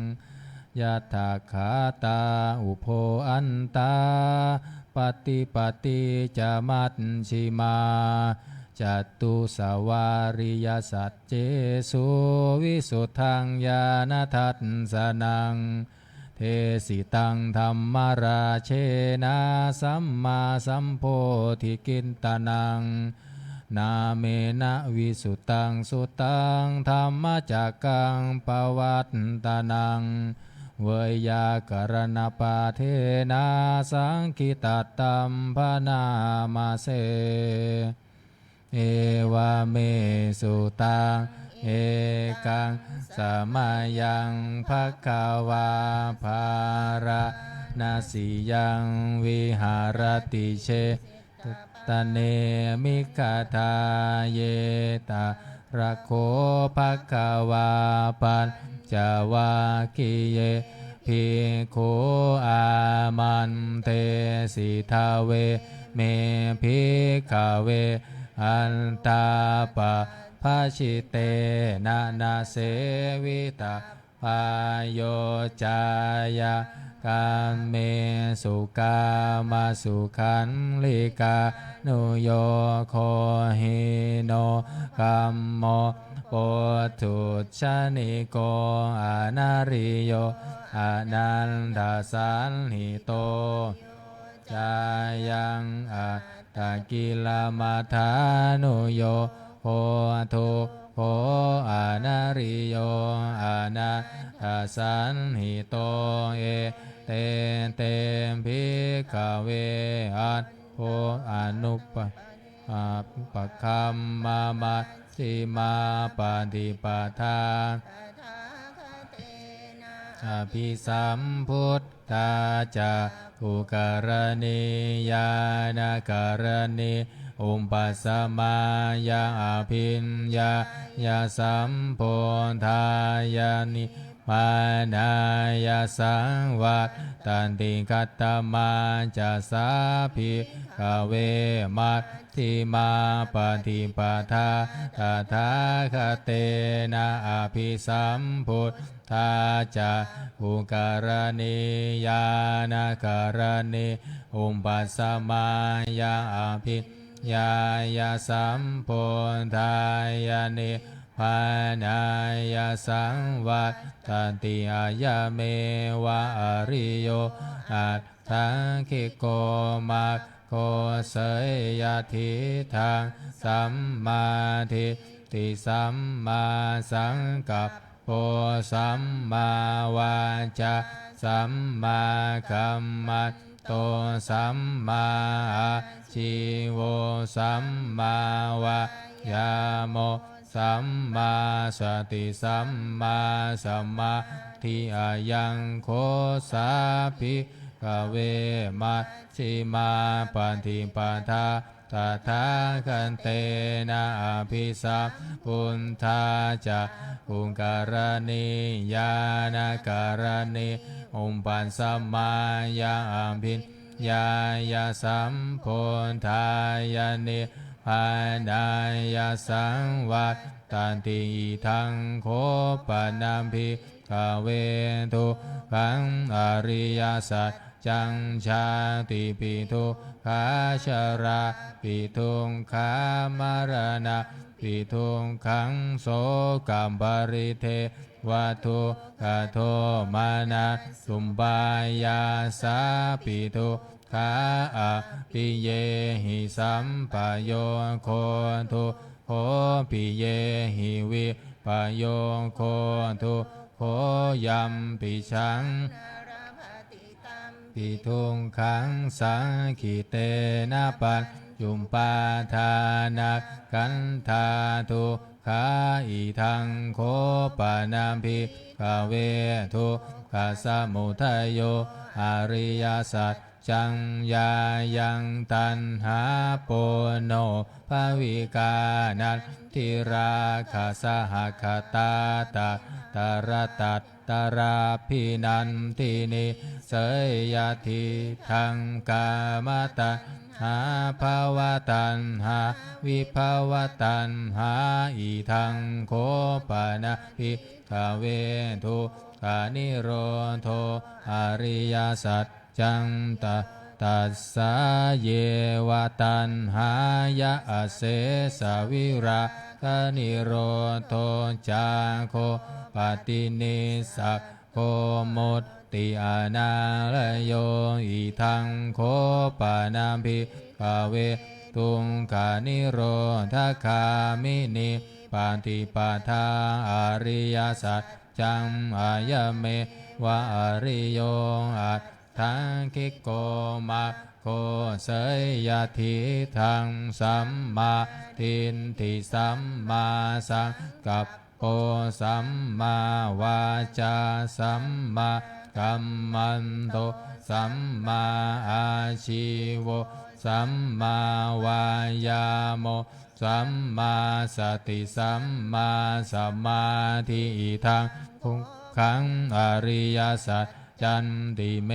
ยะถาคาตาอุโภอันตาปฏิปติจามัชชิมา จตุสวาริยสัจเจสุวิสุทธังญาณทัสสนังเทสิตังธรรมราเชนะสัมมาสัมโพธิกินตนังนาเมนะวิสุตตังสุตังธรรมจักกังปวัตตนังเวยากรณปาเทนะสังคิตตัมพนามาเสเอวาเมสุตังเอกังสมายังภควาภาระนาสิยังวิหารติเชตเนมิกทาเยตาระโคภควาปัญจวาคิเยภิกขุอามันเตสิทาเวเมภิกขเวอันตาปะภาชิเตนะนาเสวิตาพายโยจายาการเมสุกามาสุขันลิกานุโยโคหิโนกัมโมปุถุชนิโกอานาริโยอนันทสันหิโตจายังอัตตกิลมัฏฐานุโยโพธุโพอานาริโยอานันทสันหิโตเอเตเตภิกขเวอัตโพอนุปปะคัมมามัชฌิมาปฏิปทาอภิสัมพุทธาจาอุการณิยานการณิอุปสมายาอภิญญายาสัมโพธายานิมานายาสังวัตตันติกัตตมาจะสาภิกเวมัชฌิมาปฏิปทาตถาคเตนะอภิสัมพุทธาจาอุการณิยานการณิอุปสมายาอภิญญายาสัมโพธายานิพานายาสังวัตตันติอายะเมวะอริโยอัตถังคิโกมาโคเสยยทิทังสัมมาทิฏฐิสัมมาสังกัปโปสัมมาวาจาสัมมากัมมันโตสัมมาอาชีโวสัมมาวายาโมสัมมาสติสัมมาสัมมาทิอายังโคสาภิกเวมัชฌิมาปฏิปทาตถาคันเตนะอภิสัมพุทธาจาอุการณิยานการณิอุปัสสมายาอภิญญายาสัมโพธายานิพานายาสังวัตตันติทังโคปนัมภิกขเวทุขังอริยสัจจังชาติปิทุกขาชราปิทุกขามรณะปิทุกขังโสกัมปริเทวัตุกะโทมานะสุมบายาสาปิทุกขาอะปิเยหิสัมปโยโคทุโคปิเยหิวิปโยโคทุโคยัมปิชังปิทุงขังสังขิเตนะปัญจุมปาทานากันธาทุขาอิทังโคปานาภิกขเวทุกขสมุทัยโยอริยสัจจังยายังตันหาโปโนภวิกานันทิราคาสหคตาตาตระตัตตราพินันทินิเสยยทิทังกามตาหาภาวตันหาวิภาวตันหาอิทังโคปนะภิกขเวทุกขานิโรโธอริยสัจจังต ตัสสะเยวะตัณหายะอเสสวิราคนิโรโธจาโคปฏินิสักโคมุตติอนาลโยอิทังโคปานาภิกขเวตุงขานิโรธคามินิปาติปาทาอริยสัจจังอายเมวะอริโยอัตถังคิโกมาโคเสยยะทิทังสัมมาทินทิสัมมาสังกัปโปสัมมาวาจาสัมมากัมมันโตสัมมาอาชีโวสัมมาวายาโมสัมมาสติสัมมาสมาธิทังทุกขังอริยสัจจันติเม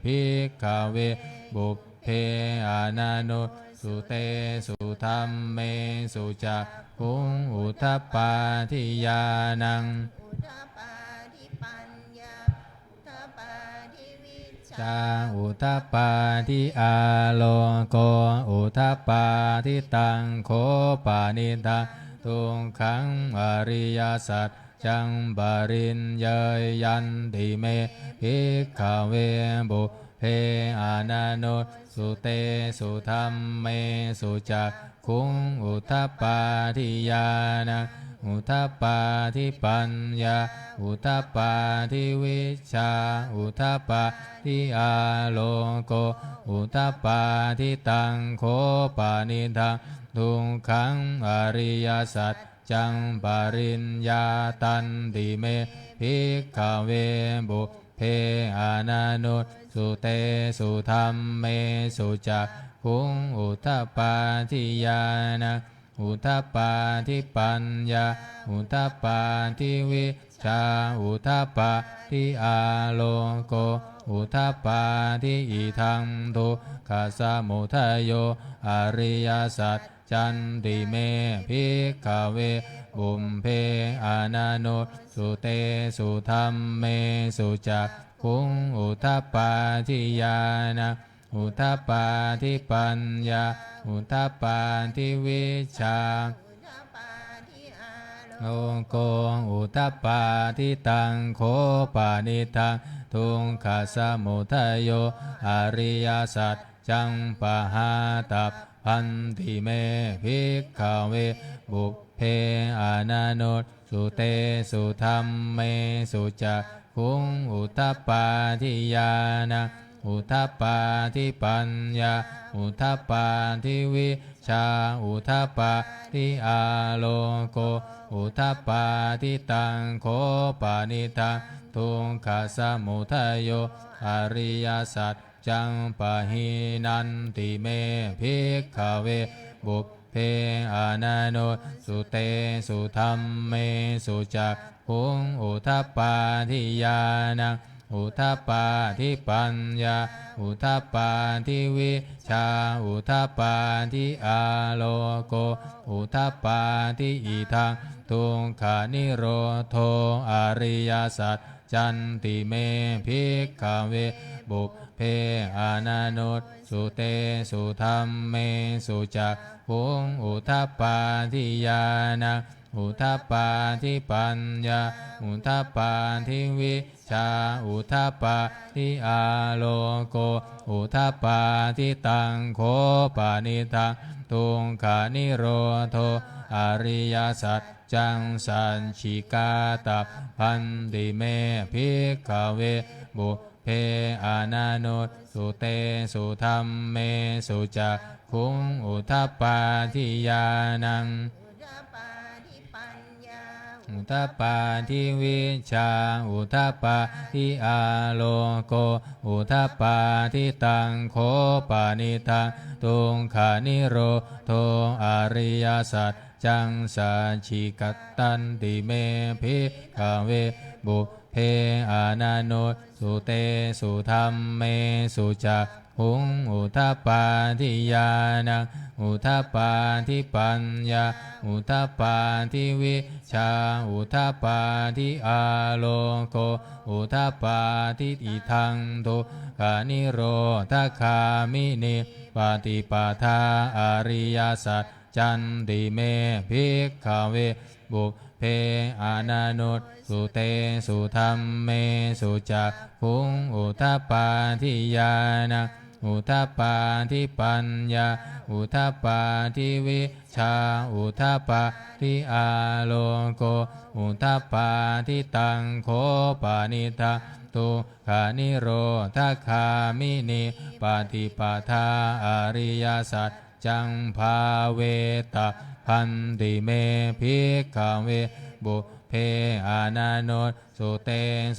ภิกขเวบุพเพอานานุสุเตสุธรรมเมสุจักขุงอุทธัปปาทิยานังอุทปาทิปัญญาอุทปาทิวิชาจาอุทธัปปาทิอาโลโกอุทธัปปาทิตังโคปานิทังทุกขังอริยสัจจังบริญเยยยันติเมภิกขเวบุพเพอานานุสุเตสุธรรมเมสุจักขุงอุทธัปปาทิยานังอุทธัปปาทิปัญญาอุทธัปปาทิวิชาอุทธัปปาทิอาโลโกอุทธัปปาทิตังโคปานิทังทุกขังอริยสัจจังปริญญาตันติเมภิกขเวบุพเพอานานุสุเตสุธรรมเมสุจักขุงอุทธัปปาทิยานังอุทธัปปาทิปัญญาอุทธัปปาทิวิชาอุทธัปปาทิอาโลโกอุทธัปปาทิอิทังทุกขสมุทัยโยอริยสัจจันติเมภิกขเวบุพเพอานานุสุเตสุธรรมเมสุจักขุงอุทธัปปาทิยานังอุทธัปปาทิปัญญาอุทธัปปาทิวิชาอุทปาทิอาโล โลโกอุทธัปปาทิตังโคปานิทังทุกขสมุทัยโยอริยสัจจังปะหาตัพพันติเมภิกขเวบุพเพอานานุสุเตสุธรรมเมสุจักขุงอุทธัปปาทิยานังอุทธัปปาทิปัญญาอุทธัปปาทิวิชาอุทธัปปาทิอาโลโกอุทธัปปาทิตังโคปานิทังทุกขสมุทัยโยอริยสัจจังปะหินันติเมภิกขเวบุพเพอานานุสุเตสุธรรมเมสุจักขุงอุทธัปปาทิยานังอุทธัปปาทิปัญญาอุทธัปปาทิวิชาอุทธัปปาทิอาโลโกอุทธัปปาทิอิทังทุกขานิโรโธอริยสัจจันติเมภิกขเวบุพเพอานานุสุเตสุธรรมเมสุจักขุงอุทธัปปาทิยานังอุทธัปปาทิปัญญาอุทธัปปาทิวิชาอุทธัปปาทิอาโลโกอุทธัปปาทิตังโคปานิทังทุกขานิโรโธอริยสัจจังสัญชิกาตัพพันติเมภิกขเวบุพเพอานานุสุเตสุธรรมเมสุจักขุงอุทธัปปาทิยานังอุทปาทิปัญญาอุทธัปปาทิวิชาอุทธัปปาทิอาโลโกอุทธัปปาทิตังโคปานิทังทุกขานิโรโธอริยสัจจังสัจฉิกัตตันติเมภิกขเวบุพเพอานานุสุเตสุธรรมเมสุจักข หุงอุทปาทิญาณังอุทปาทิปัญญาอุทปาทิวิชาอุทปาทิอาโลโกอุทปาทิอิทังทุกขานิโรธคามินิปฏิปทาอริยสัจจันติเมภิกขเวบุพเพอานานุตสุเตสุธัมเมสุจักขุงอุทปาทิญาณังอุทปาทิปัญญาอุทปาทิวิชาอุทปาทิอาโลโกอุทปาทิตังโคปานิทาตุขานิโรธคามินิปฏิปทาอริยสัจจังภาเวตาพันติเมภิกขเวบุพเพอานานุตสุเต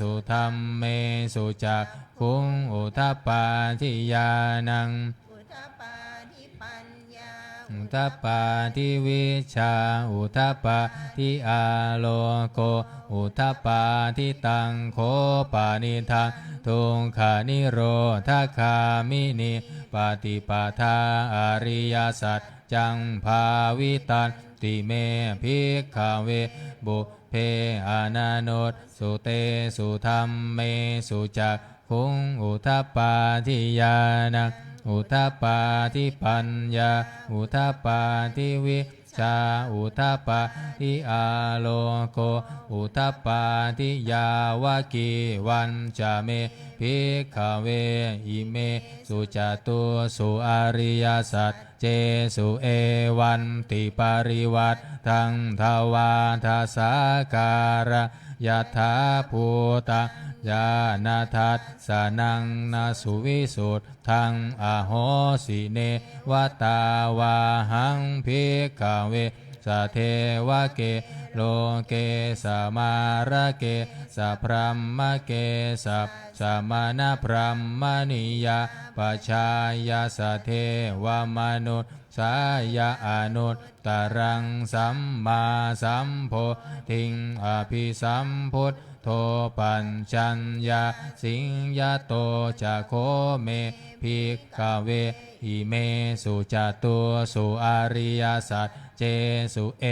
สุธัมเมสุจักขุงอุทปาทิญาณังอุทปาทิปัญญาอุทปาทิวิชาอุทปาทิอาโลโกอุทปาทิตังโคปานิทังทุงขานิโรธคามินิปฏิปทาอริยสัจจังภาวิตันติเมภิกขเวบุพเพอานานุตสุเตสุธัมเมสุจักขุงอุทปาทิญาณังอุทปาทิปัญญาอุทปาทิวิชาอุทปาทิอาโลโกอุทปาทิยาวกีวันจะเมภิกขเวอิเมสุจตุสุอริยสัจเจสุเอวันติปาริวัตทังทวาทาสาการะยะถาภูตะญาณทัสสนังนาสุวิสุทธังอโหสิเนวตาวาหังภิกขเวสเทวะเกโลเกสมาระเกสพรัมมะเกสัพสมณพรัมมณิยาปัจชายาสเทวมนุษสายาอนุตตรังสัมมาสัมโพธิงอภิสัมพุทโทปัญจัญญาสิงยโตจะโคเมภิกขเวอิเมสุจตุสุอริยสัจเจสุเอ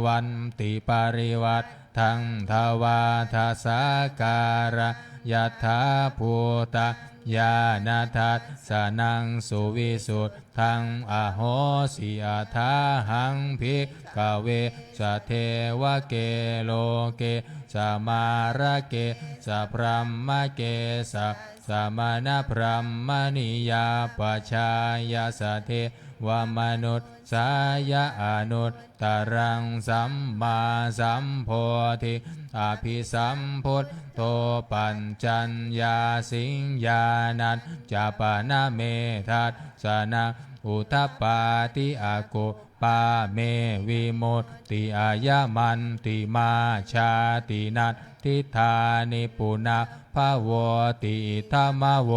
วันติปาริวัตทังทวาทาสาการะยะถาภูตะญาณทัสสนังสุวิสุทธังอโหสิอาทาหังภิกขเวสเทวะเกโลเกสมาระเกสพรัมมะเกสัพสมณพรัมมณิยาปัจชายาสเทวมนุษสายาอนุตตรังสัมมาสัมโพธิอภิสัมพุทโตปัญจัญญาสิงญานันจาปนะเมทัสสนะอุทปาติอากุปาเมวิมุตติอายมันติมาชาตินัตทิธานิปุนาภาวติธรรมว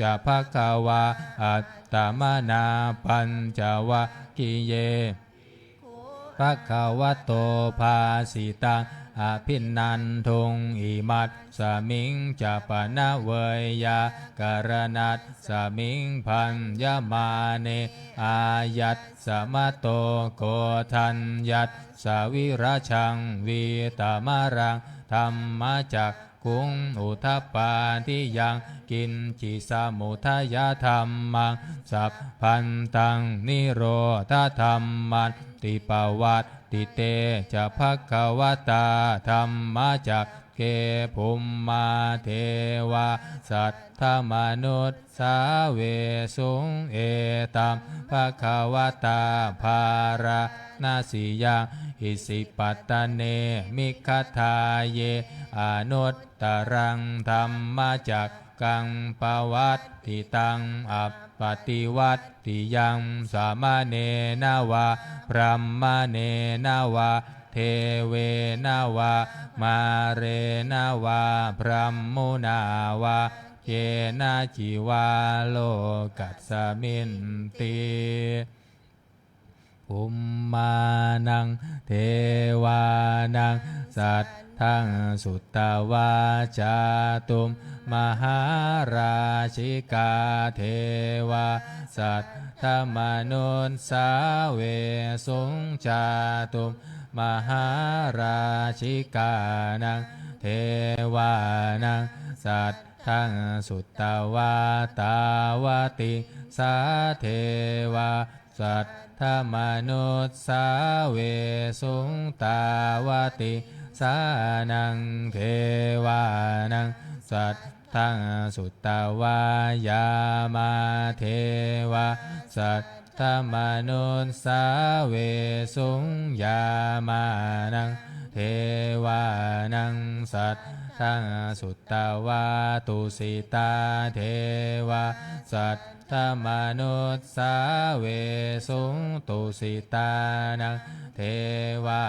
จะภควาอัตตมนาปัญจวัคคีเยภควโตภาสิตังอภินันทุงอิมัตสมิงจะปนะเวยยากรณัตสมิงพันยมาเนอายัตสมโตโกทัญยัตสวิราชังวีตามรังธรรมจักกุงอุทปาทิยังกินจิสมุทยธรรมังสัพพันตังนิโรธธรรมันติปวัตติเตจะภควตาธรรมจักเกภุมมาเทวาสัทธมนุษย์สาเวสุงเอตัมภควตาภารานาสิยังอิสิปัตตเนมิคทาเยอนุตตรังธรรมจักกังปวัตติตังอัปปติวัตติยังสามเณนาวาพรหมเณนาวาเทเวนาวามาเรนาวาพรหมุนาวาเยนะจิวาโลกัสสมินติภุมมานังเทวานังสัต ทั้งสุตตวาจาตุมมหาราชิกาเทวาสัตธมนุนสาเวสุงจาตุมมหาราชิกานังเทวานังสัตทั้งสุตตวาตาวติสาเทวาสัตธมนุษสาเวสุงตาวติสานังเทวานังสัตทั้งสุตตวายามาเทวาสัตธมนุษสาเวสุงยามานังเทวานังสัตทั้งสุตตวาตุสิตาเทวาสัตธมนุษสาเวสุงตุสิตานังเทวา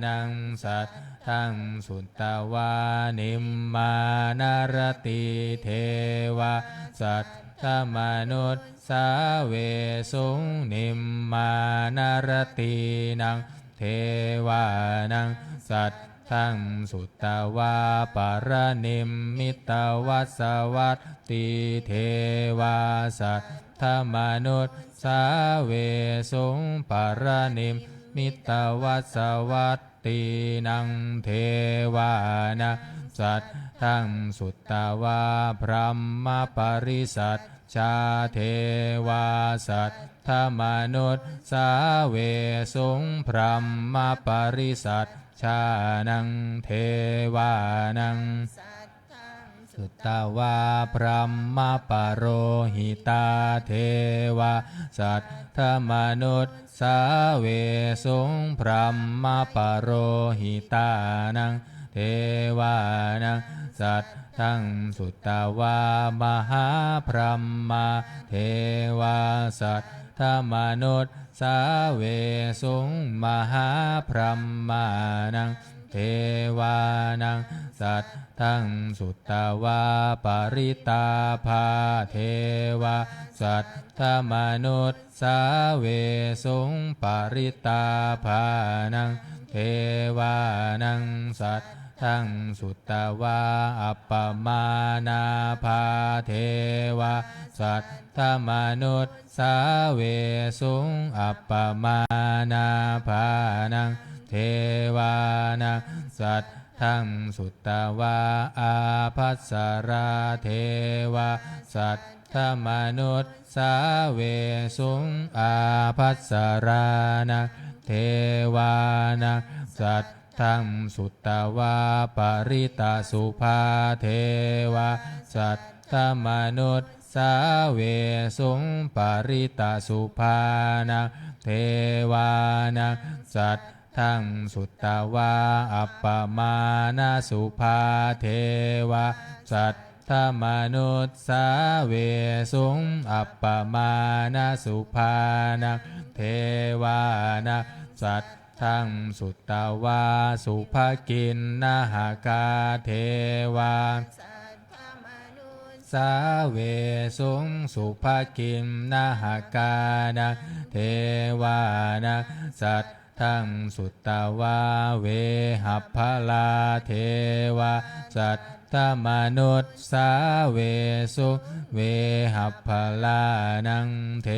นังสัตทั้งสุตตวานิมมานารติเทวาสัตธมนุษสาเวสุงนิมมานารตินังเทวานังสัตทั้งสุตตวาปารณิมมิตวัสวัตติเทวาสัตธมนุษสาเวสุงปารณิมมิตวัสวัตตินังเทวานะสัตทั้งสุตตวาพรหมปริสัทชาเทวาสัตธมนุษสาเวสุงพรหมปริสัทชานังเทวานังสุตตวาพรหมปโรหิตาเทวาสัตธมนุษสาเวสุงพรหมปโรหิตานังเทวานังสัตทั้งสุตตวามหาพรหมเทวาสัตธมนุษสาเวสุงมหาพรหมานังเทวานังสัตทั้งสุตตวาปริตาภาเทวาสัตธมนุษสาเวสุงปริตาภานังเทวานังสัตทั้งสุตตวาอัปปมานาภาเทวาสัตธมนุษสาเวสุงอัปปมานาภานังเทวานังสัตทั้งสุตตวาอาภัสสราเทวาสัตธมนุษสาเวสุงอาภัสสรานังเทวานังสัตทั้งสุตตวาปริตาสุภาเทวาสัตธมนุษสาเวสุงปริตาสุภานังเทวานังสัตทั้งสุตตวาอัปปมานาสุภาเทวาสัตธมนุษสาเวสุงอัปปมานาสุภานังเทวานังสัตทั้งสุตตวาสุภกินนาหกาเทวาสาเวสุงสุภกินนาหกานังเทวานังสัตทั้งสุตตวาเวหัพพลาเทวาสัตธมนุษสาเวสุเวหัพพลานังเท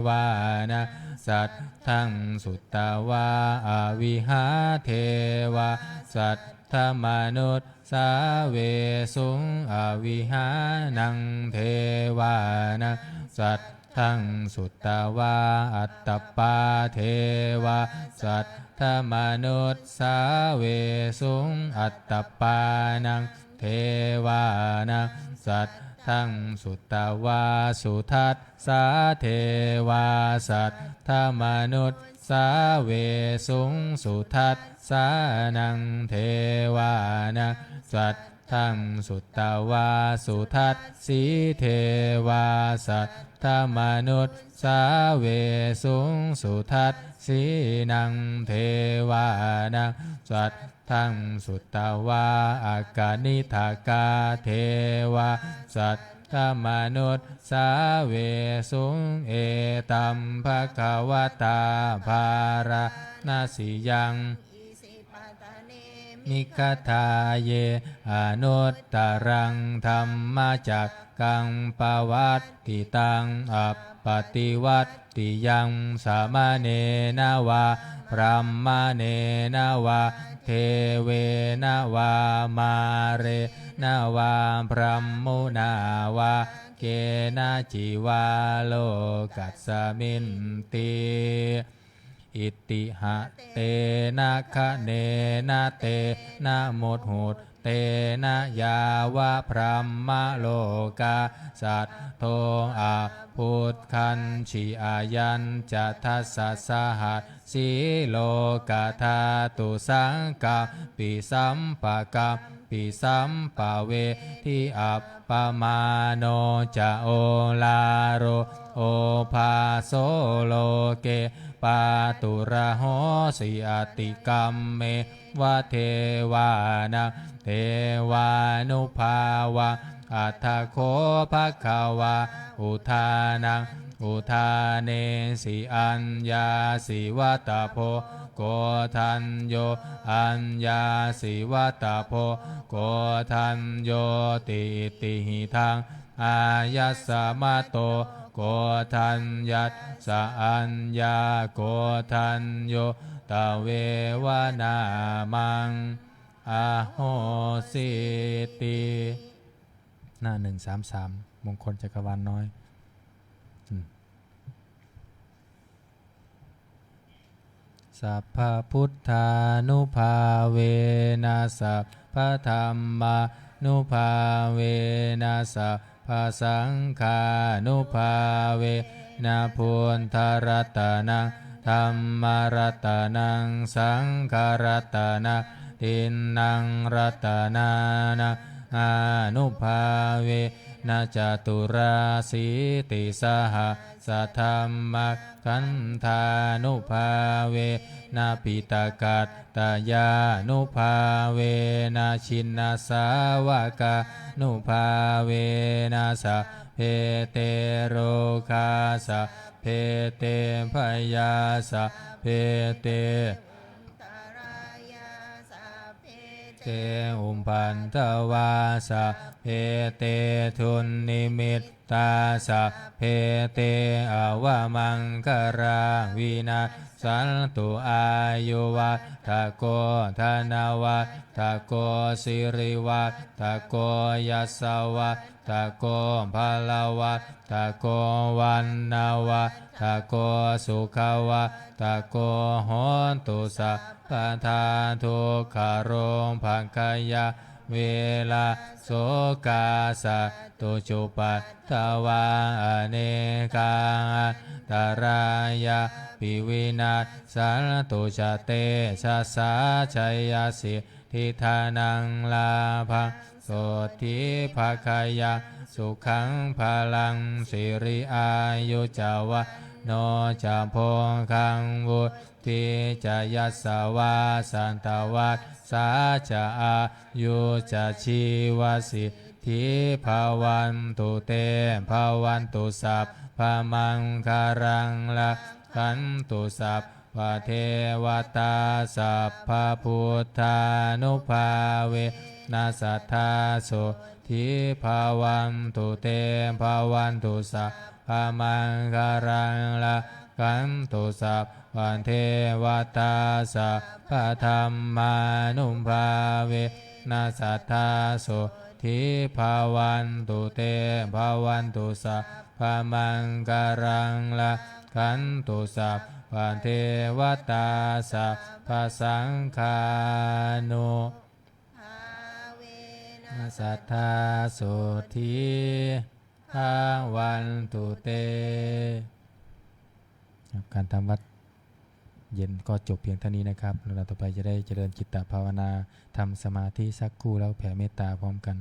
วานังสัตทั้งสุตตวาอวิหาเทวาสัตธมนุษสาเวสุงอวิหานังเทวานังสัตทั้งสุตตวาอัตตปาเทวาสัตธมนุษสาเวสุงอัตตปานังเทวานังสัตทั้งสุตตวาสุทัสสาเทวาสัตธมนุษสาเวสุงสุทัสสานังเทวานังสัตทั้งสุตตวาสุทัสสีเทวาสัตธมนุษสาเวสุงสุทัสสีนังเทวานังสัตทั้งสุตตวาอากานิทากาเทวาสัตธมนุษสาเวสุงเอตัมภคะวตาภารณสิยังอิสิปตะเนม นิคทาเยอนุตตรังธรรมจักกังปวัตติตังอัปปติวัตติยังสามเณนวาพรหมเณนวาเทเวนวามาเรนวาพรหมุนาวาเกนะจิวาโลกัสสมินติอิติหะเตนะคะเนนะเตนะโมหุตเตนะยาวะพรหมโลกาสัตโทอาพุทธันชิอายันจะทัสสะสหัสสีโลกาธาตุสังกาปิสัมปะกาปิสัมปะเวทิอัปปมาโนจะโอลาโรโอภาโสโลเกปาตุระโหสิอติกัมเมวะเทวานังเทวานุภาวะอัฏฐโคภควาอุทานังอุทาเนสิอัญญาสิวัตโพโกทันโยอัญญาสิวัตโพโกทันโยติติหิทังอายัสสะมะโตโกทันยัสสะอัญญาโกทันโยตเววนามังอาโหสิติหน้า133มงคลจักรวาลน้อยสัพพพุทธานุภาเวนะสัพพธรรมานุภาเวนะสัพพสังฆานุภาเวนะพุทธรัตนังธัมมรัตนังสังฆรัตนังทินนังรัตนานังอานุภาเวนะจตุราสีติสหสัทธัมมัคคันธานุภาเวนะปิตากัตตายานุภาเวนะชินนาสาวกานุภาเวนะสัพเพเตโรคาสัพเพเตพยาสัพเพเตเตอุมพันธวาสัพเพเตทุนนิมิตตาสัพเพเตอวมังคาราวินาสันตุอายุวัฏโกธนวัฏโกสิริวัฏโกยัสสวัฏโกภาลวัฏโกวันนาวัฏโกสุขวัฏโกโหนตุสัพพทาทุกขโรภังคยาเวลาโสกาสัตตุจุปัฏฐวาอเนกาตารายาปิวินาศสันตุจเตชะสาชัยยสิทธิธานังลาภังโสทิภคายาสุขังพลังสิริอายุจาวะโนจะพงคังวุติจะยัสสวาสันตวัสสาจะอายุจะชีวสิทธิภาวันตุเตภาวันตุสัพพมังคารังละขันตุสัพพเทวตาสัพพพุทธานุภาเวนัสสัทธาโสทิภาวันตุเตภาวันตุสัพพมังคารังละขันตุสัพพเทวตาสัพพธรรมานุภาเวนัสสัทธาโสทิภาวันตุเตภาวันตุสัพพมังคารังละขันตุสัพพเทวตาสัพพสังฆานุสัทธาโสทิภาวันตุเตการทำวัดเย็นก็จบเพียงเท่านี้นะครับเราต่อไปจะได้เจริญจิตตภาวนาทำสมาธิสักครู่แล้วแผ่เมตตาพร้อมกัน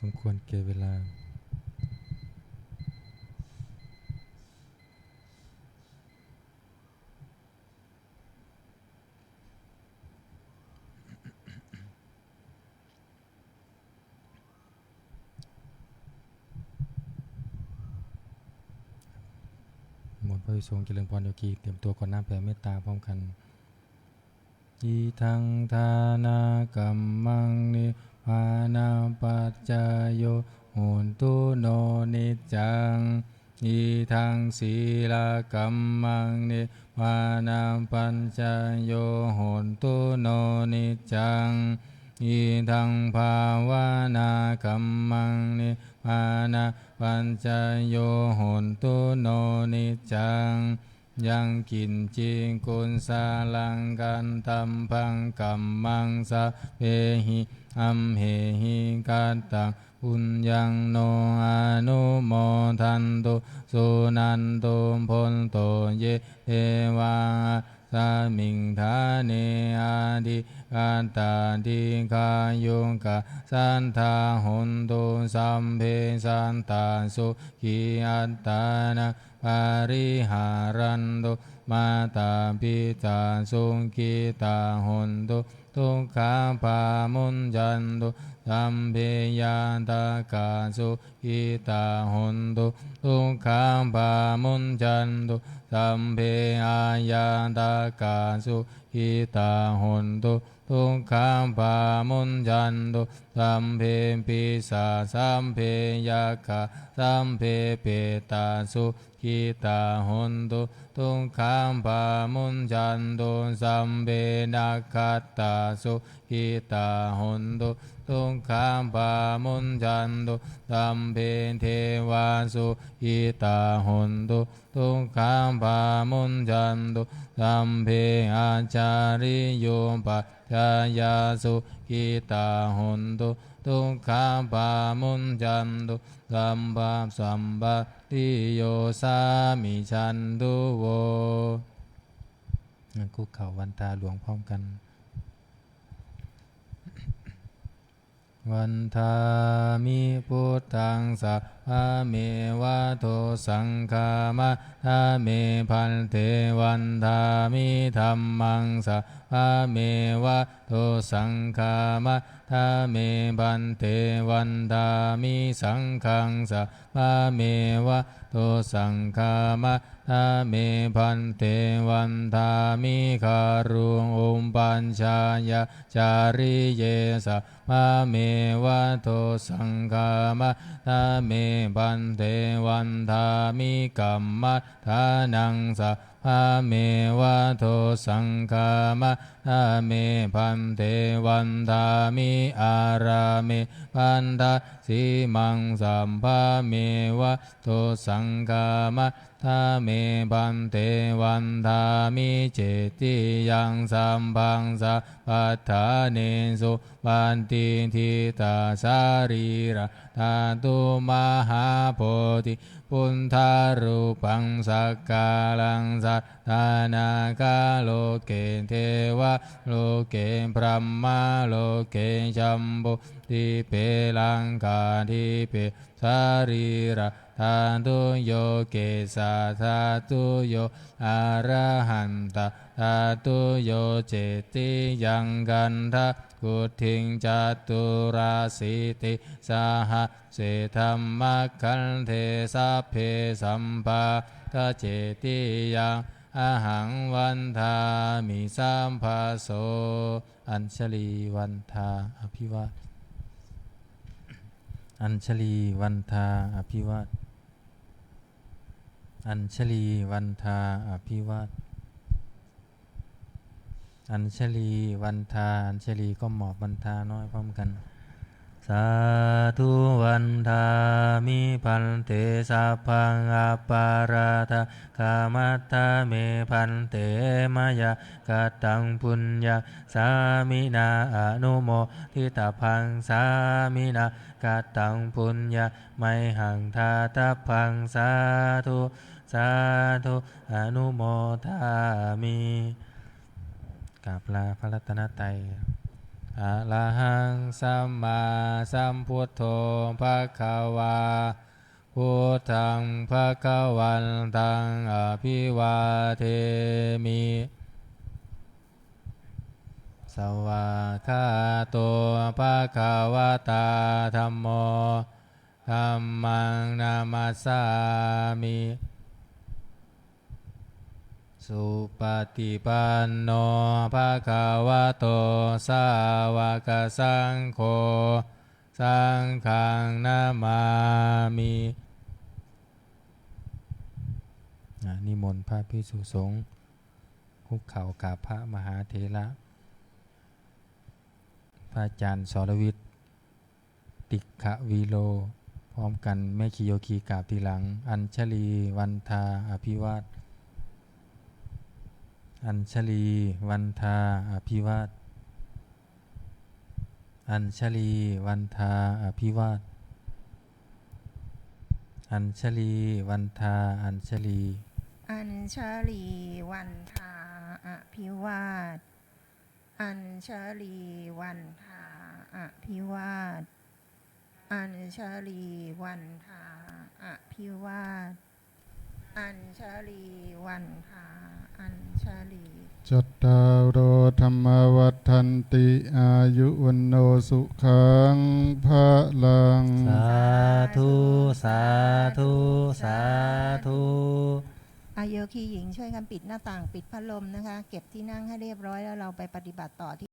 สมควรแก่เวลาหมดพระวิสงฆ์เจริญพรโยคีเตรียมตัวก่อนน้ำแผ่เมตตาพร้อมกันอิทังทานากัมมังนิพานาปัจจายโยโหนตุโนนิจังอิทังศีลกัมมังนิพานาปัจจายโยโหนตุโนนิจังอิทังภาวนากัมมังนิพานาปัจจายโยโหนตุโนนิจังยังกินจิงกุลสาลังกันตัมพังกัมมังสะเพหิอัมเหหิกัตตังปุญญังโนอนุโมทันตุสุนันตุพลโตเยเทวาสามิงทาเนอาดิกัตตาดิคายุงกะสันทาหุนตุสัมเพสันตาสุขีอัตตานะปาริหารันตุมาตาปิตาสุขิตาหุนตุทุกขาปามุญจันตุสัมเพยาตากาสุขิตาหุนตุทุกขาปามุญจันตุสัมเพอายาตากาสุขิตาหุนตุทุกขาปามุญจันตุสัมเพปิสาสัมเพยาคาสัมเพเปตาสุขิตาหุนตุทุกขาปามุญจันตุสัมเพนักขัตตาสุขิตาหุนตุทุกขาปามุญจันตุสัมเพเทวาสุขิตาหุนตุทุกขาปามุญจันตุสัมเพอาจาริโยปัจจายาสุขิตาหุนตุทุกขาปามุญจันตุสัมภะสัมปติโยสามิชันตุโวคุกเข่าวันตาหลวงพร้อมกันวันทามิพุทธังสัพพะเมวะโตสังฆามะทาเมพันเทวันทามิธัมมังสัพพะเมวะโตสังฆามะทาเมพันเทวันทามิสังฆังสัพพะเมวะโตสังฆามะทาเมพันเทวันทามิคารุงอุมปัญชายาจาริเยสัพพะเมวะโตสังฆามะทาเมพันเทวันทามิกัมมัฏฐานังสัพพะเมวะโตสังฆามะทาเมพันเทวันทามิอาราเมพันธสีมังสัมภะเมวะโตสังฆามะทาเมพันเทวันทามิเจติยังสัมพังสัพพัฏฐาเนสุปันติทิตาสารีระธาตุมหาโพธิพุทธารูปังสักกาลังสัทธานาคาโลเกเทวะโลเกพรหมาโลเกจัมบุทิเปลังกาทิเปสารีระธาตุโยเกสาธาตุโยอะระหันตธาตุโยเจติยังกันทะกุทิงจัตุราสิติสหเสธัมมะคันเทสัพเพสัมปะทะเจติยังอหังวันทามิสัมภาโสอัญชลีวันทาอภิวาทอัญชลีวันทาอภิวาทอัญชลีวันทาอภิวาทอัญชลีวันทาอัญชลีก็หมอบวันทาน้อยพร้อมกันสาธุวันทามิพันเตสัพพังอปาราทะกามัตถะเมพันเตมยะกัตตังปุญญาสามินาอนุโมทิตาพังสามินากัตตังปุญญาไมหังทาตาพังสาธุสาธุอนุโมทามิกราบลาพระรัตนตรัย อะระหังสัมมาสัมพุทโธภะคะวาพุทธังภะคะวันตังอภิวาเทมิสวากขาโตภะคะวะตาธัมโมธัมมังนามัสสามิสุปฏิปันโนภะคะวะโตสาวกสังโฆสังฆังนามามินิมนต์พระภิกษุสงฆ์คุกเข่ากราบพระมหาเถระพระอาจารย์สรวิทย์ติกขวีโลพร้อมกันแม่คีโยคีกราบทีหลังอัญชลีวันทาอภิวาทอัญชลีวันทาอภิวาทอัญชลีวันทาอภิวาทอัญชลีวันทาอัญชลีอัญชลีวันทาอภิวาทอัญชลีวันทาอภิวาทอัญชลีวันทาอภิวาทอัญชลีวันทาอัญชลีจัตตารโอธรรมวัฏันติอายุวันโนสุขังภะลังสาธุสาธุสาธุอาโยคีหญิงช่วยกันปิดหน้าต่างปิดพัดลมนะคะเก็บที่นั่งให้เรียบร้อยแล้วเราไปปฏิบัติต่อที่